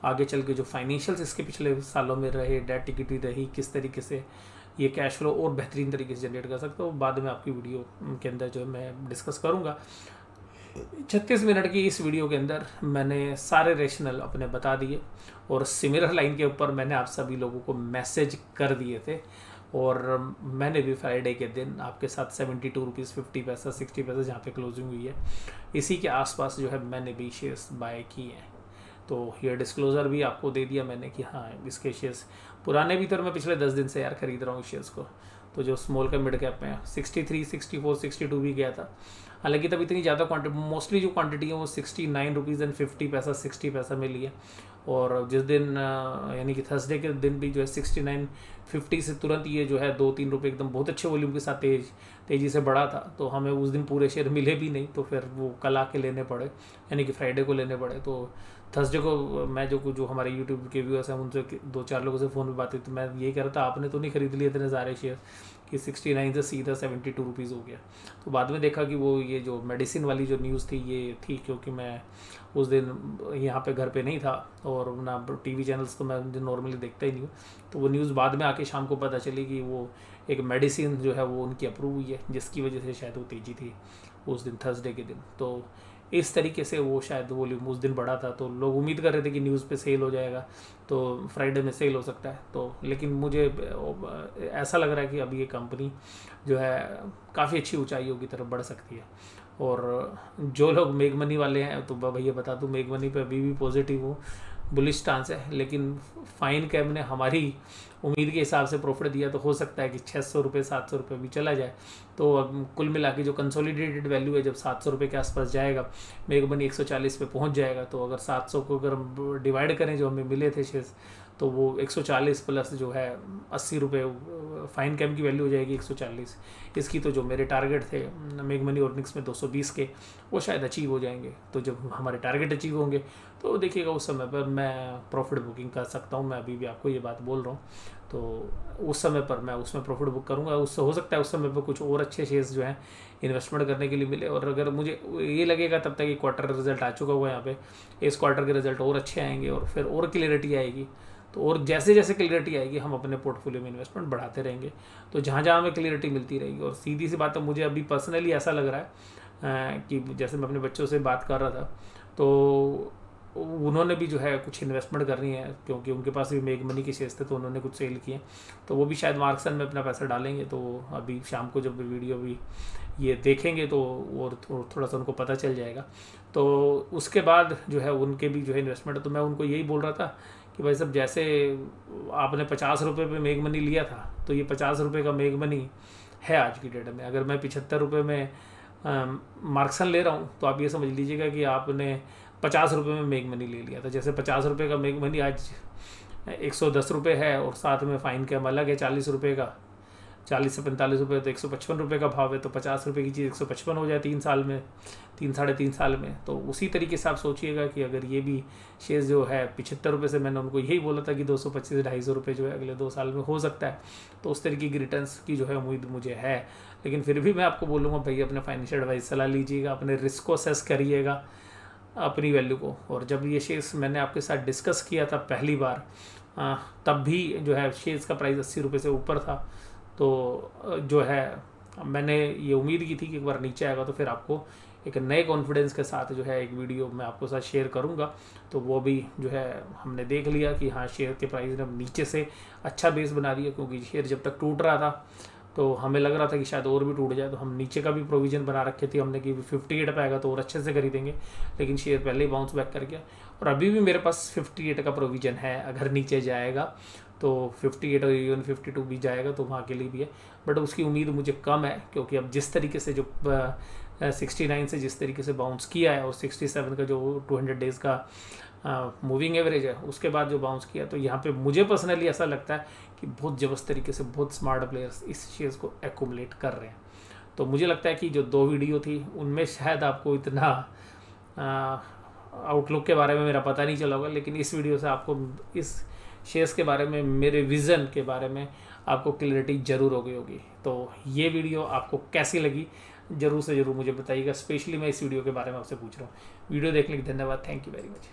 आगे चल के जो फाइनेंशियल्स इसके पिछले सालों में रहे, डेट इक्विटी रही, किस तरीके से ये कैश फ्लो और बेहतरीन तरीके से जनरेट कर सकते हो, बाद में आपकी वीडियो के अंदर जो है मैं डिस्कस करूँगा। 36 मिनट की इस वीडियो के अंदर मैंने सारे रेशनल अपने बता दिए, और सिमिलर लाइन के ऊपर मैंने आप सभी लोगों को मैसेज कर दिए थे, और मैंने भी फ्राइडे के दिन आपके साथ 72 रुपीज़ 50 पैसा 60 पैसा जहाँ पे क्लोजिंग हुई है इसी के आसपास जो है मैंने भी शेयर्स बाय किए हैं। तो ये डिस्क्लोज़र भी आपको दे दिया मैंने कि हाँ इसके शेयर्स पुराने भी, तो मैं पिछले 10 दिन से यार खरीद रहा हूँ शेयर्स को। तो जो स्मॉल का मिड कैप में 63, 64, 62 भी गया था, हालांकि तब इतनी ज़्यादा क्वांटिटी, मोस्टली जो क्वांटिटी है वो 69 रुपीज़ एंड 50 पैसा 60 पैसा में ली है। और जिस दिन यानी कि थर्सडे के दिन भी जो है 69.50 से तुरंत ये जो है 2-3 रुपये एकदम बहुत अच्छे वॉल्यूम के साथ तेज़ी से बढ़ा था। तो हमें उस दिन पूरे शेयर मिले भी नहीं, तो फिर वो कल आके लेने पड़े, यानी कि फ्राइडे को लेने पड़े। तो थर्सडे को मैं जो हमारे यूट्यूब के व्यूअर्स हैं उनसे 2-4 लोगों से फ़ोन पे बात हुई, तो मैं ये कह रहा था आपने तो नहीं खरीद लिए इतने सारे शेयर कि 69 से सीधा 72 रुपीज़ हो गया। तो बाद में देखा कि वो ये जो मेडिसिन वाली जो न्यूज़ थी ये थी, क्योंकि मैं उस दिन यहाँ पे घर पे नहीं था और ना टीवी चैनल्स तो मैं नॉर्मली देखता ही नहीं हूँ। तो वो न्यूज़ बाद में आके शाम को पता चली कि वो एक मेडिसिन जो है वो उनकी अप्रूव हुई है, जिसकी वजह से शायद वो तेज़ी थी उस दिन थर्सडे के दिन। तो इस तरीके से वो शायद वॉल्यूम उस दिन बढ़ा था, तो लोग उम्मीद कर रहे थे कि न्यूज़ पे सेल हो जाएगा तो फ्राइडे में सेल हो सकता है। तो लेकिन मुझे ऐसा लग रहा है कि अभी ये कंपनी जो है काफ़ी अच्छी ऊंचाइयों की तरफ बढ़ सकती है। और जो लोग मेग मनी वाले हैं तो भैया बता दूं मेग मनी पे अभी भी पॉजिटिव हूँ, बुलिश स्टांस है, लेकिन फाइन कैब ने हमारी उम्मीद के हिसाब से प्रॉफिट दिया, तो हो सकता है कि 600 रुपये 700 रुपये भी चला जाए। तो अब कुल मिला के जो कंसोलिडेटेड वैल्यू है जब 700 रुपये के आसपास जाएगा, मेग मनी 140 पे पहुंच जाएगा। तो अगर 700 को अगर हम डिवाइड करें जो हमें मिले थे शेयर्स, तो वो 140 प्लस जो है 80 रुपये फाइन कैम की वैल्यू हो जाएगी 140। इसकी तो जो मेरे टारगेट थे मेग मनी ऑर्निंग्स में 220 के, वो शायद अचीव हो जाएंगे। तो जब हमारे टारगेट अचीव होंगे तो देखिएगा उस समय पर मैं प्रॉफिट बुकिंग कर सकता हूँ। मैं अभी भी आपको ये बात बोल रहा हूँ, तो उस समय पर मैं उसमें प्रॉफिट बुक करूँगा। उससे हो सकता है उस समय पर कुछ और अच्छे शेयर्स जो हैं इन्वेस्टमेंट करने के लिए मिले। और अगर मुझे ये लगेगा तब तक ये क्वार्टर रिजल्ट आ चुका हुआ है, यहाँ पे इस क्वार्टर के रिजल्ट और अच्छे आएंगे और फिर और क्लियरिटी आएगी। तो और जैसे जैसे क्लियरिटी आएगी हम अपने पोर्टफोलियो में इन्वेस्टमेंट बढ़ाते रहेंगे, तो जहाँ जहाँ हमें क्लियरिटी मिलती रहेगी। और सीधी सी बात है, मुझे अभी पर्सनली ऐसा लग रहा है कि जैसे मैं अपने बच्चों से बात कर रहा था, तो उन्होंने भी जो है कुछ इन्वेस्टमेंट करनी है, क्योंकि उनके पास भी मेक मनी के शेयर्स थे तो उन्होंने कुछ सेल किए, तो वो भी शायद मार्क्सन में अपना पैसा डालेंगे। तो अभी शाम को जब वीडियो भी ये देखेंगे तो और थोड़ा सा उनको पता चल जाएगा। तो उसके बाद जो है उनके भी जो है इन्वेस्टमेंट, तो मैं उनको यही बोल रहा था कि भाई साहब, जैसे आपने 50 रुपये पे मेक मनी लिया था, तो ये 50 रुपये का मेक मनी है आज की डेट में। अगर मैं 75 रुपये में मार्क्सन ले रहा हूँ तो आप ये समझ लीजिएगा कि आपने 50 रुपये में मेक मनी ले लिया था। जैसे 50 रुपये का मेक मनी आज 110 रुपये है, और साथ में फ़ाइन का अलग है 40 रुपये का, 40 से 45 रुपये, तो 155 रुपये का भाव है। तो 50 रुपये की चीज़ 155 हो जाए 3 साल में, 3-3.5 साल में। तो उसी तरीके से आप सोचिएगा कि अगर ये भी शेयर्स जो है 75 रुपये से, मैंने उनको यही बोला था कि 225-250 रुपये जो है अगले 2 साल में हो सकता है, तो उस तरीके की रिटर्न्स की जो है उम्मीद मुझे है। लेकिन फिर भी मैं आपको बोलूँगा भाई, अपने फाइनेंशियल एडवाइस सलाह लीजिएगा, अपने रिस्क को असेस करिएगा, अपनी वैल्यू को। और जब ये शेयर्स मैंने आपके साथ डिस्कस किया था पहली बार, तब भी जो है शेयर्स का प्राइस 80 रुपये से ऊपर था। तो जो है मैंने ये उम्मीद की थी कि एक बार नीचे आएगा तो फिर आपको एक नए कॉन्फिडेंस के साथ जो है एक वीडियो मैं आपको साथ शेयर करूंगा। तो वो भी जो है हमने देख लिया कि हाँ, शेयर के प्राइस ने नीचे से अच्छा बेस बना दिया, क्योंकि शेयर जब तक टूट रहा था तो हमें लग रहा था कि शायद और भी टूट जाए। तो हम नीचे का भी प्रोविज़न बना रखे थे हमने कि 58 पे आएगा तो और अच्छे से खरीदेंगे, लेकिन शेयर पहले ही बाउंस बैक कर गया। और अभी भी मेरे पास 58 का प्रोविज़न है, अगर नीचे जाएगा तो 58 और इवन 52 भी जाएगा तो वहाँ के लिए भी है। बट उसकी उम्मीद मुझे कम है, क्योंकि अब जिस तरीके से जो 69 से जिस तरीके से बाउंस किया है, और 67 का जो 200 डेज़ का मूविंग एवरेज है, उसके बाद जो बाउंस किया, तो यहाँ पे मुझे पर्सनली ऐसा लगता है कि बहुत ज़बरदस्त तरीके से बहुत स्मार्ट प्लेयर्स इस शेयर्स को एक्यूमुलेट कर रहे हैं। तो मुझे लगता है कि जो 2 वीडियो थी उनमें शायद आपको इतना आउटलुक के बारे में मेरा पता नहीं चला होगा, लेकिन इस वीडियो से आपको इस शेयर्स के बारे में, मेरे विज़न के बारे में आपको क्लैरिटी ज़रूर हो गई होगी। तो ये वीडियो आपको कैसी लगी ज़रूर से ज़रूर मुझे बताइएगा। स्पेशली मैं इस वीडियो के बारे में आपसे पूछ रहा हूँ। वीडियो देखने के लिए धन्यवाद। Thank you very much.